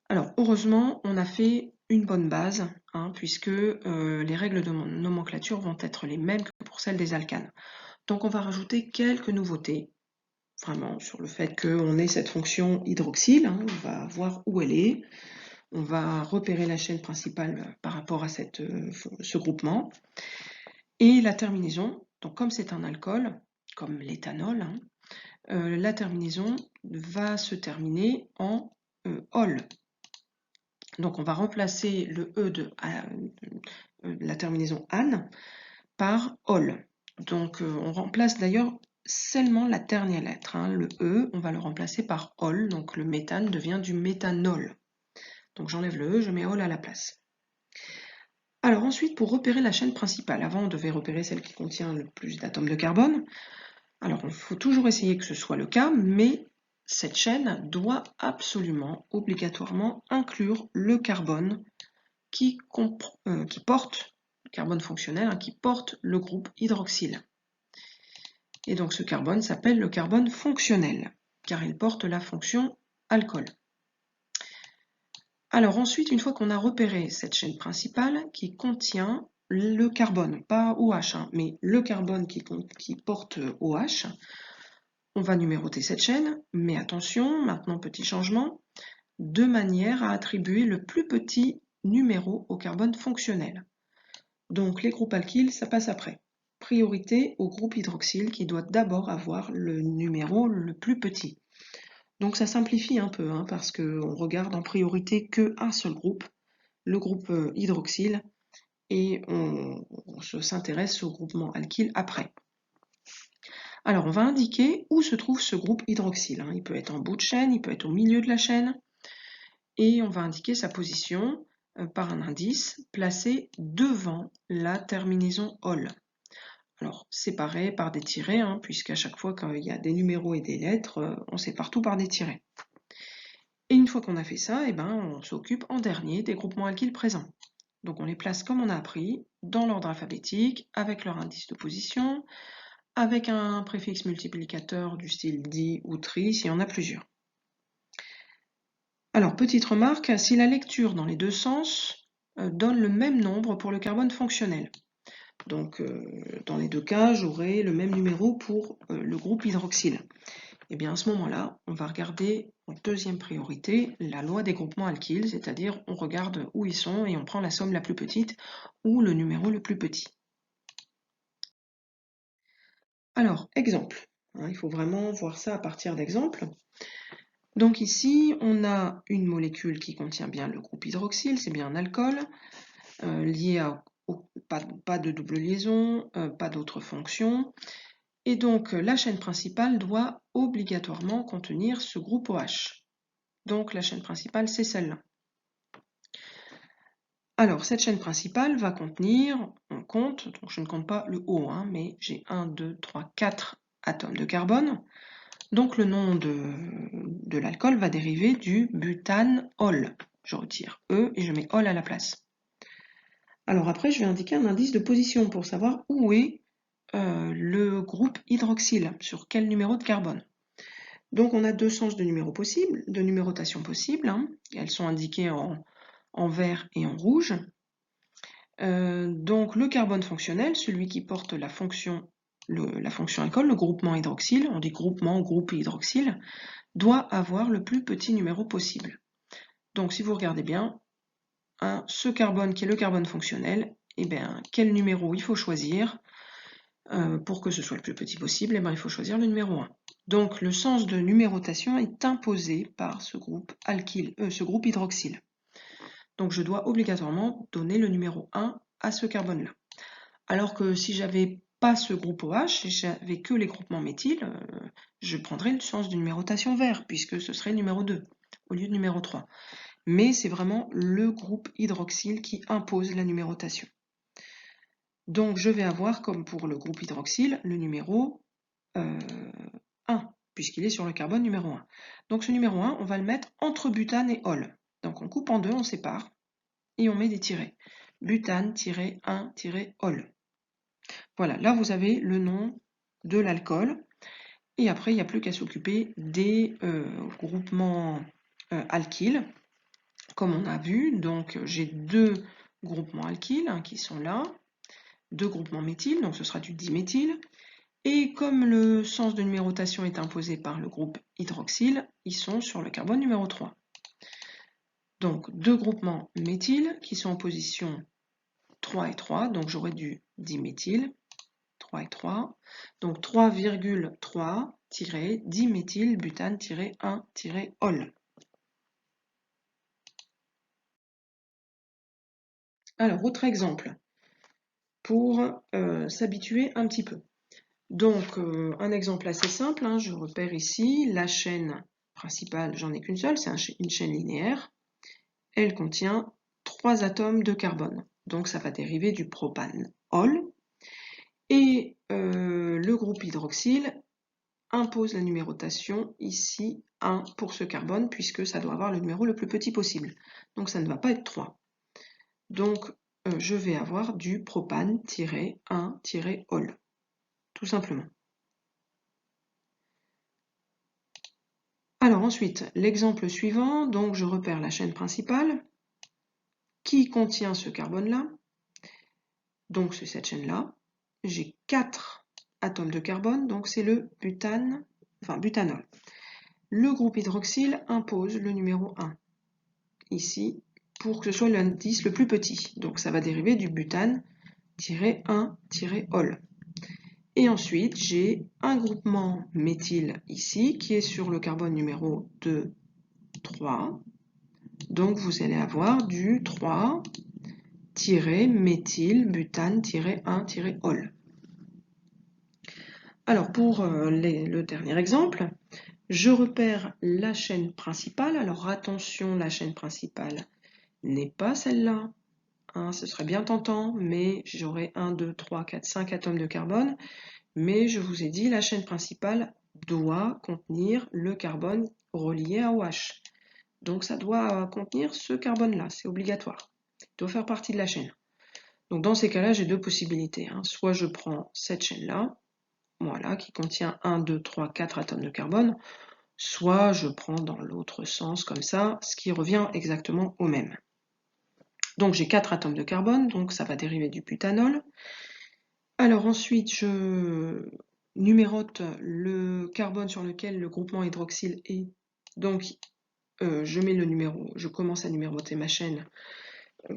Alors heureusement, on a fait une bonne base, puisque les règles de nomenclature vont être les mêmes que pour celles des alcanes. Donc on va rajouter quelques nouveautés, vraiment, sur le fait qu'on ait cette fonction hydroxyle, on va voir où elle est, on va repérer la chaîne principale par rapport à ce groupement, et la terminaison, donc comme c'est un alcool, comme l'éthanol, la terminaison va se terminer en ol. Donc on va remplacer le E de la terminaison -ane par ol. Donc on remplace d'ailleurs seulement la dernière lettre. Le E, on va le remplacer par ol, donc le méthane devient du méthanol. Donc j'enlève le E, je mets ol à la place. Alors ensuite, pour repérer la chaîne principale, avant on devait repérer celle qui contient le plus d'atomes de carbone. Alors il faut toujours essayer que ce soit le cas, mais cette chaîne doit absolument, obligatoirement inclure le carbone qui porte, le carbone fonctionnel, qui porte le groupe hydroxyle. Et donc ce carbone s'appelle le carbone fonctionnel, car il porte la fonction alcool. Alors ensuite, une fois qu'on a repéré cette chaîne principale qui contient le carbone, pas OH, mais le carbone qui porte OH, on va numéroter cette chaîne, mais attention, maintenant petit changement, de manière à attribuer le plus petit numéro au carbone fonctionnel. Donc les groupes alkyles, ça passe après. Priorité au groupe hydroxyle qui doit d'abord avoir le numéro le plus petit. Donc ça simplifie un peu, parce qu'on regarde en priorité qu'un seul groupe, le groupe hydroxyle, et on s'intéresse au groupement alkyle après. Alors on va indiquer où se trouve ce groupe hydroxyle. Il peut être en bout de chaîne, il peut être au milieu de la chaîne, et on va indiquer sa position par un indice placé devant la terminaison ol. Alors séparé par des tirets, puisqu'à chaque fois qu'il y a des numéros et des lettres, on sépare tout par des tirets. Et une fois qu'on a fait ça, on s'occupe en dernier des groupements alkyles présents. Donc on les place comme on a appris, dans l'ordre alphabétique, avec leur indice de position, avec un préfixe multiplicateur du style di ou tri, s'il y en a plusieurs. Alors, petite remarque, si la lecture dans les deux sens donne le même nombre pour le carbone fonctionnel. Donc, dans les deux cas, j'aurai le même numéro pour le groupe hydroxyle. Et bien à ce moment-là, on va regarder en deuxième priorité la loi des groupements alkyles, c'est-à-dire on regarde où ils sont et on prend la somme la plus petite ou le numéro le plus petit. Alors, exemple. Il faut vraiment voir ça à partir d'exemples. Donc ici, on a une molécule qui contient bien le groupe hydroxyle, c'est bien un alcool, lié à pas de double liaison, pas d'autre fonction. Et donc la chaîne principale doit obligatoirement contenir ce groupe OH. Donc la chaîne principale, c'est celle-là. Alors, cette chaîne principale va contenir, on compte, donc je ne compte pas le haut, hein, mais j'ai 1, 2, 3, 4 atomes de carbone. Donc le nom de l'alcool va dériver du butanol. Je retire E et je mets ol à la place. Alors après, je vais indiquer un indice de position pour savoir où est le groupe hydroxyle, sur quel numéro de carbone. Donc on a deux sens de numérotation possible, hein. Elles sont indiquées en vert et en rouge. Donc le carbone fonctionnel, celui qui porte la fonction alcool, le groupement hydroxyle, on dit groupement, groupe et hydroxyle, doit avoir le plus petit numéro possible. Donc si vous regardez bien, ce carbone qui est le carbone fonctionnel, eh bien, quel numéro il faut choisir pour que ce soit le plus petit possible? Eh bien, il faut choisir le numéro 1. Donc le sens de numérotation est imposé par ce groupe hydroxyle. Donc je dois obligatoirement donner le numéro 1 à ce carbone-là. Alors que si j'avais pas ce groupe OH, et j'avais que les groupements méthyl, je prendrais le sens de numérotation vert, puisque ce serait le numéro 2 au lieu de numéro 3. Mais c'est vraiment le groupe hydroxyle qui impose la numérotation. Donc je vais avoir, comme pour le groupe hydroxyle, le numéro 1, puisqu'il est sur le carbone numéro 1. Donc ce numéro 1, on va le mettre entre butane et ol. Donc on coupe en deux, on sépare, et on met des tirets. Butane-1-ol. Voilà, là vous avez le nom de l'alcool. Et après, il n'y a plus qu'à s'occuper des groupements alkyles, comme on a vu. Donc j'ai deux groupements alkyles qui sont là, deux groupements méthyl, donc ce sera du diméthyle. Et comme le sens de numérotation est imposé par le groupe hydroxyle, ils sont sur le carbone numéro 3. Donc deux groupements méthyl qui sont en position 3 et 3, donc j'aurai du diméthyle, 3 et 3, donc 3,3-diméthylbutane-1-ol. Alors, autre exemple, pour s'habituer un petit peu. Donc, un exemple assez simple, hein, je repère ici la chaîne principale, j'en ai qu'une seule, c'est une chaîne linéaire. Elle contient 3 atomes de carbone, donc ça va dériver du propanol. Et le groupe hydroxyle impose la numérotation ici 1 pour ce carbone, puisque ça doit avoir le numéro le plus petit possible. Donc ça ne va pas être 3. Donc je vais avoir du propane-1-ol, tout simplement. Alors ensuite, l'exemple suivant, donc je repère la chaîne principale qui contient ce carbone-là. Donc c'est cette chaîne-là. J'ai 4 atomes de carbone, donc c'est le butanol. Le groupe hydroxyle impose le numéro 1, ici, pour que ce soit l'indice le plus petit. Donc ça va dériver du butane-1-ol. Et ensuite, j'ai un groupement méthyle ici, qui est sur le carbone numéro 2, 3. Donc vous allez avoir du 3-méthylbutane-1-ol. Alors pour le dernier exemple, je repère la chaîne principale. Alors attention, la chaîne principale n'est pas celle-là. Hein, ce serait bien tentant, mais j'aurai 1, 2, 3, 4, 5 atomes de carbone. Mais je vous ai dit, la chaîne principale doit contenir le carbone relié à OH. Donc ça doit contenir ce carbone-là, c'est obligatoire. Il doit faire partie de la chaîne. Donc dans ces cas-là, j'ai deux possibilités. Hein. Soit je prends cette chaîne-là, voilà, qui contient 1, 2, 3, 4 atomes de carbone, soit je prends dans l'autre sens comme ça, ce qui revient exactement au même. Donc j'ai 4 atomes de carbone, donc ça va dériver du butanol. Alors ensuite, je numérote le carbone sur lequel le groupement hydroxyle est. Donc je mets le numéro, je commence à numéroter ma chaîne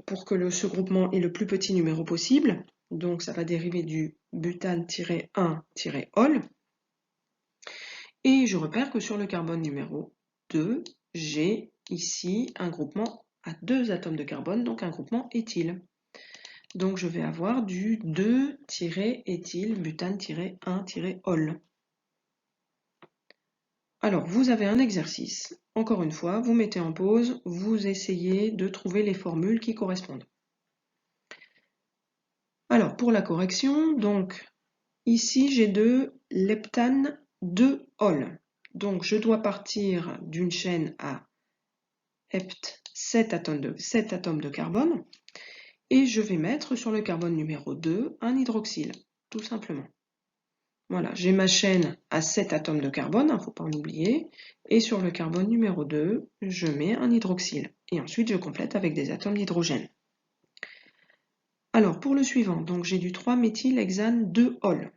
pour que ce groupement ait le plus petit numéro possible. Donc ça va dériver du butane-1-ol. Et je repère que sur le carbone numéro 2, j'ai ici un groupement à 2 atomes de carbone, donc un groupement éthyle. Donc je vais avoir du 2-éthylbutane-1-ol. Alors, vous avez un exercice. Encore une fois, vous mettez en pause, vous essayez de trouver les formules qui correspondent. Alors, pour la correction, donc, ici, j'ai de leptane 2-ol. Donc, je dois partir d'une chaîne à hept 7 atomes de carbone. Et je vais mettre sur le carbone numéro 2 un hydroxyle, tout simplement. Voilà, j'ai ma chaîne à 7 atomes de carbone, il ne faut pas en oublier. Et sur le carbone numéro 2, je mets un hydroxyle. Et ensuite, je complète avec des atomes d'hydrogène. Alors, pour le suivant, donc j'ai du 3-méthylhexane 2-ol.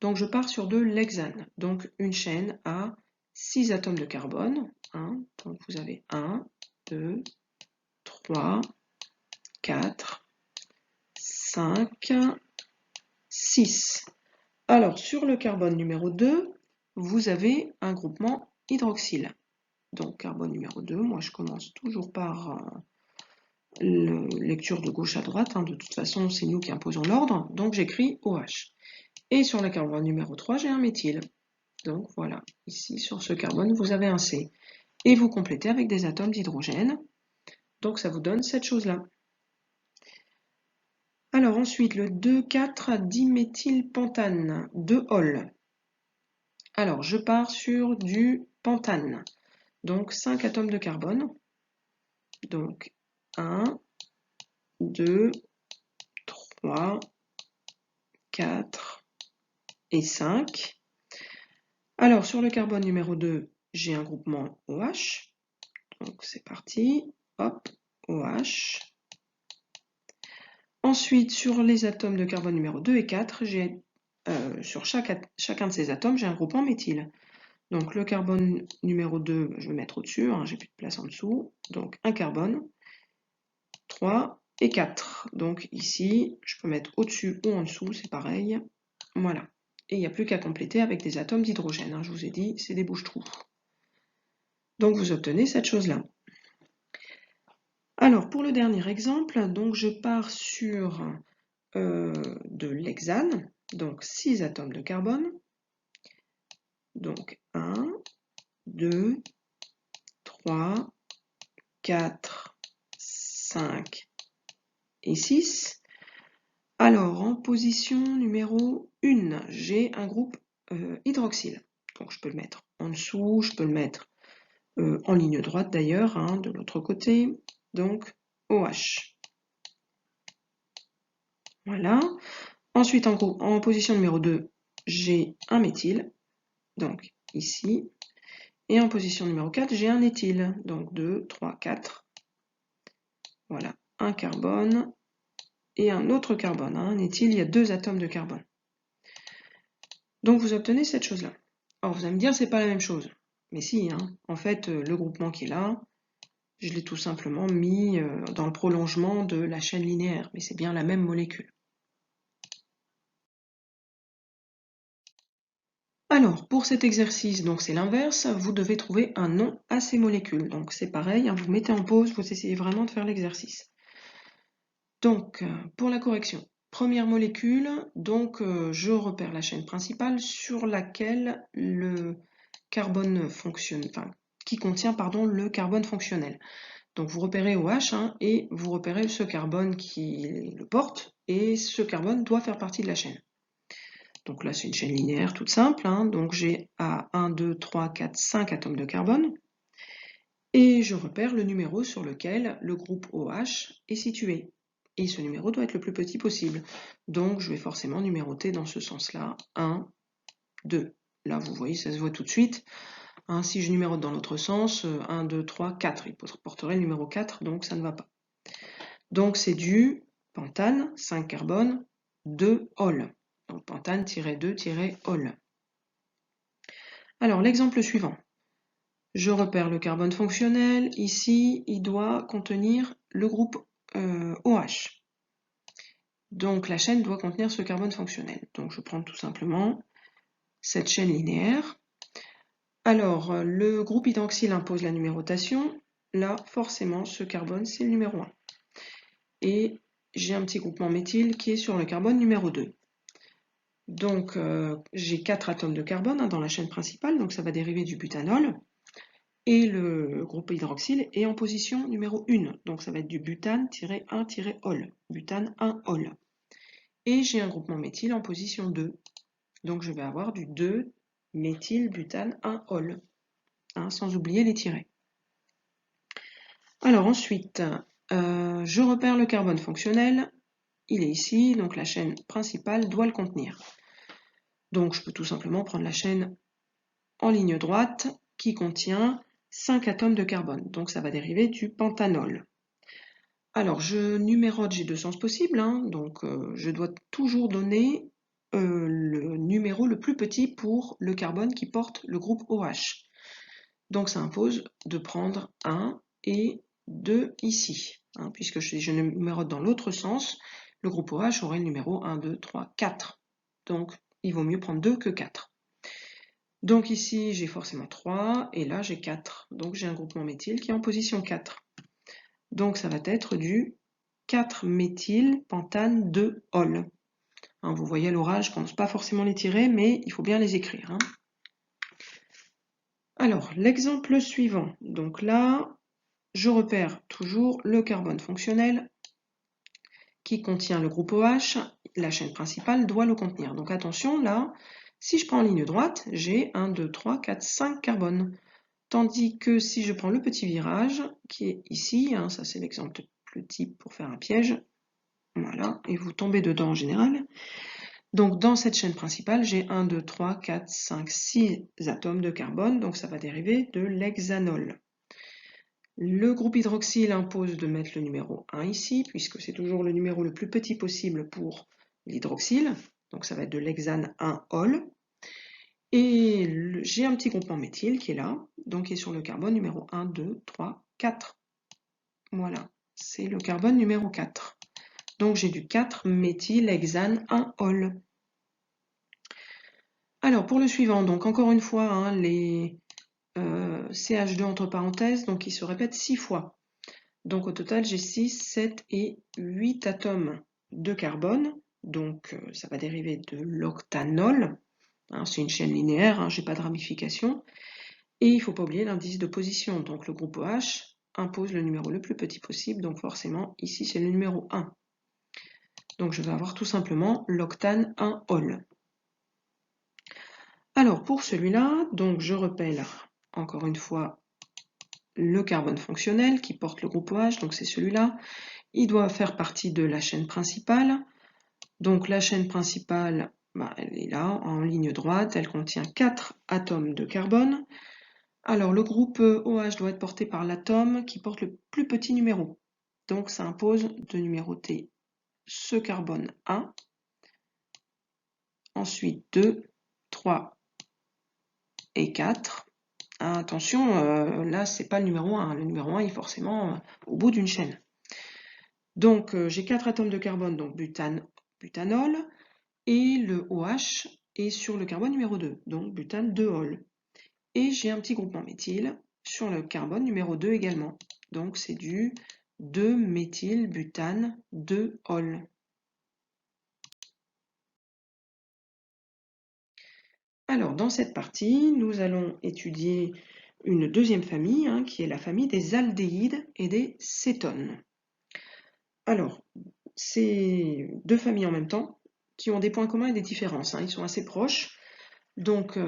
Donc, je pars sur de l'hexane. Donc, une chaîne à 6 atomes de carbone. Donc, vous avez 1, 2, 3, 4, 5, 6. Alors, sur le carbone numéro 2, vous avez un groupement hydroxyle. Donc, carbone numéro 2, moi je commence toujours par lecture de gauche à droite. De toute façon, c'est nous qui imposons l'ordre. Donc, j'écris OH. Et sur le carbone numéro 3, j'ai un méthyle. Donc, voilà. Ici, sur ce carbone, vous avez un C. Et vous complétez avec des atomes d'hydrogène. Donc, ça vous donne cette chose-là. Alors, ensuite, le 2,4-diméthylpentane, 2-ol. Alors, je pars sur du pentane, donc 5 atomes de carbone. Donc, 1, 2, 3, 4 et 5. Alors, sur le carbone numéro 2, j'ai un groupement OH. Donc, c'est parti. Hop, OH. Ensuite, sur les atomes de carbone numéro 2 et 4, sur chacun de ces atomes, j'ai un groupement méthyle. Donc le carbone numéro 2, je vais mettre au-dessus, j'ai plus de place en dessous. Donc un carbone, 3 et 4. Donc ici, je peux mettre au-dessus ou en dessous, c'est pareil. Voilà. Et il n'y a plus qu'à compléter avec des atomes d'hydrogène. Je vous ai dit, c'est des bouches-trous. Donc vous obtenez cette chose-là. Alors pour le dernier exemple, donc je pars sur de l'hexane, donc 6 atomes de carbone. Donc 1, 2, 3, 4, 5 et 6. Alors, en position numéro 1, j'ai un groupe hydroxyle. Donc, je peux le mettre en dessous, je peux le mettre en ligne droite d'ailleurs, de l'autre côté. Donc, OH. Voilà. Ensuite, en position numéro 2, j'ai un méthyle. Donc, ici. Et en position numéro 4, j'ai un éthyle. Donc, 2, 3, 4. Voilà. Un carbone et un autre carbone. Un éthyle, il y a 2 atomes de carbone. Donc vous obtenez cette chose-là. Alors vous allez me dire, c'est pas la même chose. Mais si, en fait, le groupement qui est là, je l'ai tout simplement mis dans le prolongement de la chaîne linéaire, mais c'est bien la même molécule. Alors, pour cet exercice, donc c'est l'inverse, vous devez trouver un nom à ces molécules. Donc c'est pareil, vous mettez en pause, vous essayez vraiment de faire l'exercice. Donc, pour la correction, première molécule, donc je repère la chaîne principale sur laquelle le carbone fonctionne, qui contient le carbone fonctionnel. Donc vous repérez OH et vous repérez ce carbone qui le porte, et ce carbone doit faire partie de la chaîne. Donc là c'est une chaîne linéaire toute simple, donc j'ai à 1, 2, 3, 4, 5 atomes de carbone, et je repère le numéro sur lequel le groupe OH est situé. Et ce numéro doit être le plus petit possible. Donc je vais forcément numéroter dans ce sens-là, 1, 2. Là vous voyez, ça se voit tout de suite. Si je numérote dans l'autre sens, 1, 2, 3, 4, il porterait le numéro 4, donc ça ne va pas. Donc c'est du pentane, 5 carbone, 2 ol. Donc pentane-2-ol. Alors l'exemple suivant. Je repère le carbone fonctionnel. Ici, il doit contenir le groupe OH. Donc la chaîne doit contenir ce carbone fonctionnel. Donc je prends tout simplement cette chaîne linéaire. Alors, le groupe hydroxyle impose la numérotation. Là, forcément, ce carbone, c'est le numéro 1. Et j'ai un petit groupement méthyle qui est sur le carbone numéro 2. Donc, j'ai 4 atomes de carbone dans la chaîne principale, donc ça va dériver du butanol. Et le groupe hydroxyle est en position numéro 1, donc ça va être du butane-1-ol, butane 1-ol. Et j'ai un groupement méthyle en position 2, donc je vais avoir du 2-méthylbutane-1-ol, sans oublier les tirets. Alors ensuite, je repère le carbone fonctionnel, il est ici, donc la chaîne principale doit le contenir. Donc je peux tout simplement prendre la chaîne en ligne droite qui contient 5 atomes de carbone, donc ça va dériver du pentanol. Alors je numérote, j'ai deux sens possibles, donc je dois toujours donner le numéro le plus petit pour le carbone qui porte le groupe OH. Donc ça impose de prendre 1 et 2 ici, puisque je numérote dans l'autre sens, le groupe OH aurait le numéro 1, 2, 3, 4. Donc il vaut mieux prendre 2 que 4. Donc ici j'ai forcément 3 et là j'ai 4. Donc j'ai un groupement méthyle qui est en position 4. Donc ça va être du 4-méthylpentane-2-ol. Vous voyez à l'oral, je ne pense pas forcément les tirer, mais il faut bien les écrire. Alors, l'exemple suivant. Donc là, je repère toujours le carbone fonctionnel qui contient le groupe OH. La chaîne principale doit le contenir. Donc attention, là, si je prends en ligne droite, j'ai 1, 2, 3, 4, 5 carbones. Tandis que si je prends le petit virage, qui est ici, ça c'est l'exemple plus type pour faire un piège, voilà, et vous tombez dedans en général. Donc dans cette chaîne principale, j'ai 1, 2, 3, 4, 5, 6 atomes de carbone, donc ça va dériver de l'hexanol. Le groupe hydroxyle impose de mettre le numéro 1 ici, puisque c'est toujours le numéro le plus petit possible pour l'hydroxyle, donc ça va être de l'hexane 1-ol. Et j'ai un petit groupement méthyle qui est là, donc qui est sur le carbone numéro 1, 2, 3, 4. Voilà, c'est le carbone numéro 4. Donc j'ai du 4-méthylhexane 1-ol. Alors pour le suivant, donc encore une fois, les CH2 entre parenthèses, donc ils se répètent 6 fois. Donc au total, j'ai 6, 7 et 8 atomes de carbone. Donc ça va dériver de l'octanol. C'est une chaîne linéaire, j'ai pas de ramification. Et il ne faut pas oublier l'indice de position. Donc le groupe OH impose le numéro le plus petit possible. Donc forcément, ici c'est le numéro 1. Donc je vais avoir tout simplement l'octane 1-ol. Alors pour celui-là, donc je repère encore une fois le carbone fonctionnel qui porte le groupe OH, donc c'est celui-là. Il doit faire partie de la chaîne principale. Donc la chaîne principale, elle est là, en ligne droite, elle contient 4 atomes de carbone. Alors le groupe OH doit être porté par l'atome qui porte le plus petit numéro. Donc ça impose de numéroter ce carbone 1, ensuite 2, 3 et 4. Attention, là c'est pas le numéro 1, le numéro 1 est forcément au bout d'une chaîne. Donc j'ai 4 atomes de carbone, donc butane, butanol, et le OH est sur le carbone numéro 2, donc butane 2-ol. Et j'ai un petit groupement méthyle sur le carbone numéro 2 également, donc c'est du 2-méthylbutane 2-ol. Alors dans cette partie, nous allons étudier une deuxième famille, qui est la famille des aldéhydes et des cétones. Alors, c'est deux familles en même temps, qui ont des points communs et des différences, ils sont assez proches. Donc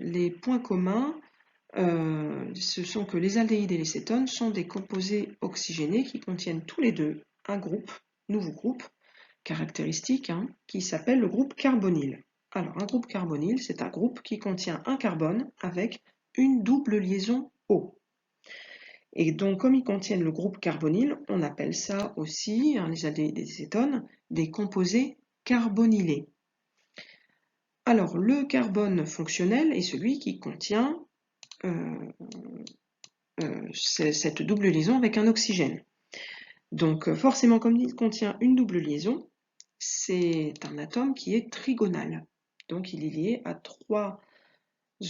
les points communs, ce sont que les aldéhydes et les cétones sont des composés oxygénés qui contiennent tous les deux un nouveau groupe caractéristique, qui s'appelle le groupe carbonyle. Alors un groupe carbonyle, c'est un groupe qui contient un carbone avec une double liaison O. Et donc comme ils contiennent le groupe carbonyle, on appelle ça aussi, les aldéhydes et les cétones, des composés carbonylés. Alors le carbone fonctionnel est celui qui contient cette double liaison avec un oxygène. Donc forcément, comme il contient une double liaison, c'est un atome qui est trigonal. Donc il est lié à 3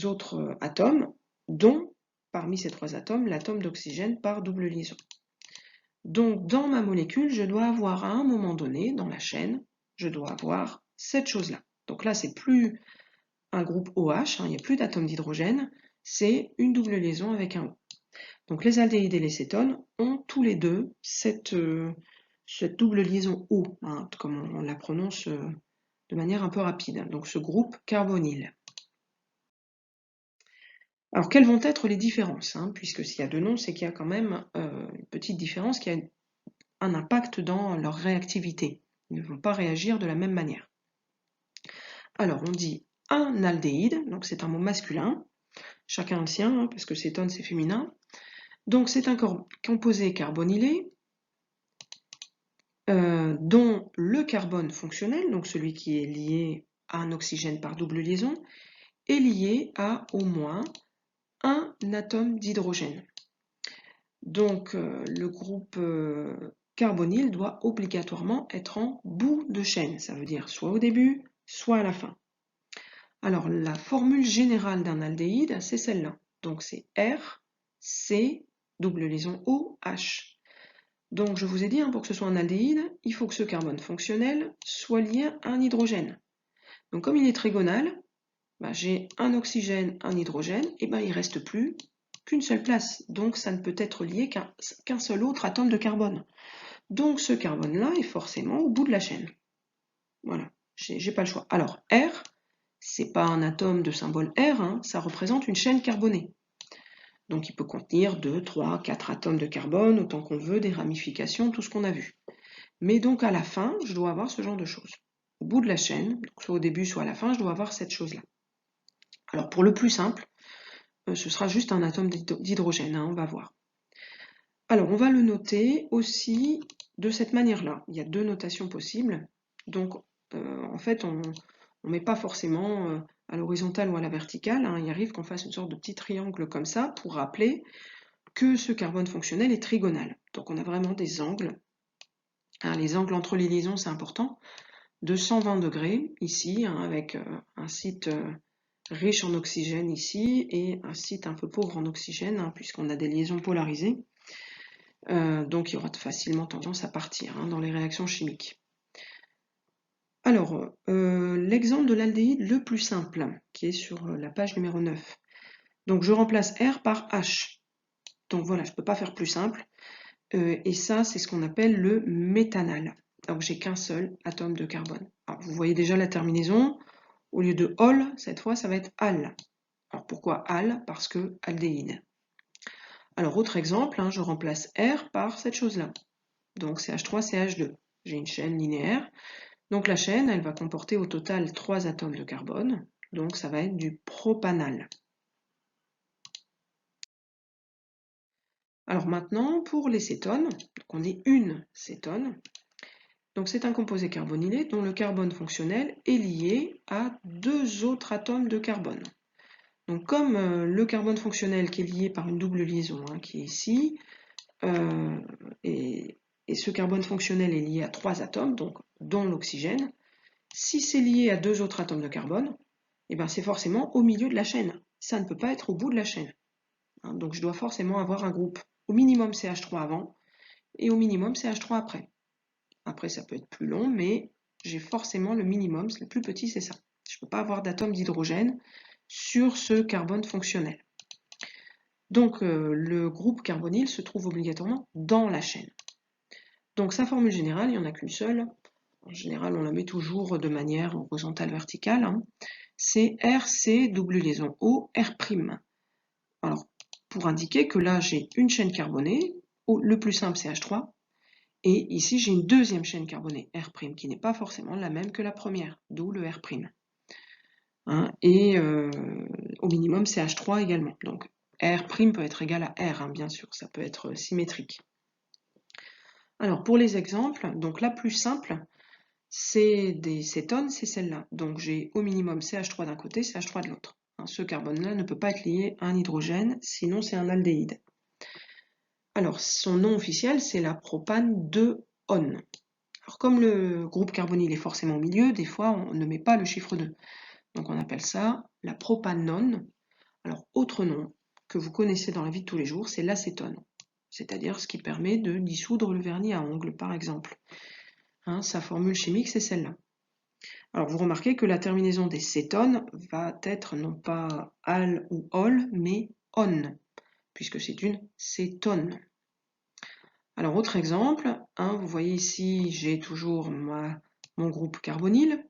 autres atomes, dont parmi ces 3 atomes, l'atome d'oxygène par double liaison. Donc dans ma molécule, je dois avoir à un moment donné, dans la chaîne, je dois avoir cette chose-là. Donc là, c'est plus un groupe OH, il n'y a plus d'atomes d'hydrogène, c'est une double liaison avec un O. Donc les aldéhydes et les cétones ont tous les deux cette double liaison O, comme on la prononce de manière un peu rapide, donc ce groupe carbonyle. Alors quelles vont être les différences, puisque s'il y a deux noms, c'est qu'il y a quand même une petite différence qui a un impact dans leur réactivité. Ils ne vont pas réagir de la même manière. Alors on dit un aldéhyde, donc c'est un mot masculin, chacun le sien, parce que cétone c'est féminin. Donc c'est un composé carbonylé dont le carbone fonctionnel, donc celui qui est lié à un oxygène par double liaison, est lié à au moins un atome d'hydrogène. Donc le groupe carbonyle doit obligatoirement être en bout de chaîne, ça veut dire soit au début, soit à la fin. Alors la formule générale d'un aldéhyde, c'est celle-là. Donc c'est R, C, double liaison O, H. Donc je vous ai dit, pour que ce soit un aldéhyde, il faut que ce carbone fonctionnel soit lié à un hydrogène. Donc comme il est trigonal, j'ai un oxygène, un hydrogène, et il ne reste plus qu'une seule place. Donc ça ne peut être lié qu'un seul autre atome de carbone. Donc ce carbone-là est forcément au bout de la chaîne. Voilà, j'ai pas le choix. Alors R, c'est pas un atome de symbole R, ça représente une chaîne carbonée. Donc il peut contenir 2, 3, 4 atomes de carbone, autant qu'on veut, des ramifications, tout ce qu'on a vu. Mais donc à la fin, je dois avoir ce genre de choses. Au bout de la chaîne, soit au début, soit à la fin, je dois avoir cette chose-là. Alors pour le plus simple, ce sera juste un atome d'hydrogène, on va voir. Alors on va le noter aussi de cette manière-là. Il y a deux notations possibles. Donc en fait, on ne met pas forcément à l'horizontale ou à la verticale. Il arrive qu'on fasse une sorte de petit triangle comme ça pour rappeler que ce carbone fonctionnel est trigonal. Donc on a vraiment des angles. Les angles entre les liaisons, c'est important. De 120 degrés ici, avec un site riche en oxygène ici et un site un peu pauvre en oxygène, puisqu'on a des liaisons polarisées. Donc il y aura facilement tendance à partir dans les réactions chimiques. Alors, l'exemple de l'aldéhyde le plus simple, qui est sur la page numéro 9. Donc je remplace R par H. Donc voilà, je ne peux pas faire plus simple. Et ça, c'est ce qu'on appelle le méthanal. Donc j'ai qu'un seul atome de carbone. Alors, vous voyez déjà la terminaison. Au lieu de ol, cette fois, ça va être al. Alors pourquoi al? Parce que aldéhyde. Alors autre exemple, je remplace R par cette chose-là. Donc CH3CH2. J'ai une chaîne linéaire. Donc la chaîne, elle va comporter au total 3 atomes de carbone. Donc ça va être du propanal. Alors maintenant, pour les cétones, donc on dit une cétone. Donc c'est un composé carbonylé dont le carbone fonctionnel est lié à 2 autres atomes de carbone. Donc comme le carbone fonctionnel qui est lié par une double liaison, qui est ici, et ce carbone fonctionnel est lié à 3 atomes, donc dont l'oxygène, si c'est lié à 2 autres atomes de carbone, c'est forcément au milieu de la chaîne. Ça ne peut pas être au bout de la chaîne. Donc je dois forcément avoir un groupe au minimum CH3 avant et au minimum CH3 après. Après, ça peut être plus long, mais j'ai forcément le minimum, le plus petit, c'est ça. Je ne peux pas avoir d'atome d'hydrogène sur ce carbone fonctionnel. Donc, le groupe carbonyle se trouve obligatoirement dans la chaîne. Donc, sa formule générale, il n'y en a qu'une seule. En général, on la met toujours de manière horizontale-verticale. C'est RC double liaison O R'. Alors, pour indiquer que là, j'ai une chaîne carbonée, le plus simple, c'est H3. Et ici, j'ai une deuxième chaîne carbonée, R', qui n'est pas forcément la même que la première, d'où le R'. Et au minimum, c'est H3 également. Donc, R' peut être égal à R, bien sûr, ça peut être symétrique. Alors, pour les exemples, donc la plus simple, c'est des cétones, c'est celle-là. Donc, j'ai au minimum CH3 d'un côté, CH3 de l'autre. Ce carbone-là ne peut pas être lié à un hydrogène, sinon c'est un aldéhyde. Alors, son nom officiel, c'est la propane 2-on. Alors, comme le groupe carbonyle est forcément au milieu, des fois, on ne met pas le chiffre 2. Donc, on appelle ça la propanone. Alors, autre nom que vous connaissez dans la vie de tous les jours, c'est l'acétone. C'est-à-dire ce qui permet de dissoudre le vernis à ongles, par exemple. Sa formule chimique, c'est celle-là. Alors vous remarquez que la terminaison des cétones va être non pas al ou ol, mais on, puisque c'est une cétone. Alors autre exemple, hein, vous voyez ici j'ai toujours mon groupe carbonyle.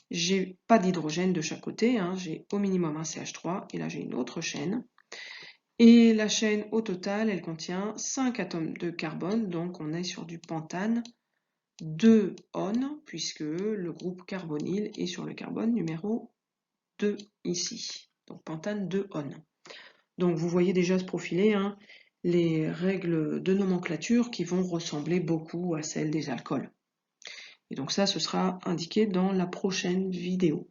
J'ai pas d'hydrogène de chaque côté, hein, j'ai au minimum un CH3 et là j'ai une autre chaîne. Et la chaîne au total, elle contient 5 atomes de carbone, donc on est sur du pentane 2-on, puisque le groupe carbonyle est sur le carbone numéro 2 ici. Donc pentane 2-on. Donc vous voyez déjà se profiler hein, les règles de nomenclature qui vont ressembler beaucoup à celles des alcools. Et donc ça, ce sera indiqué dans la prochaine vidéo.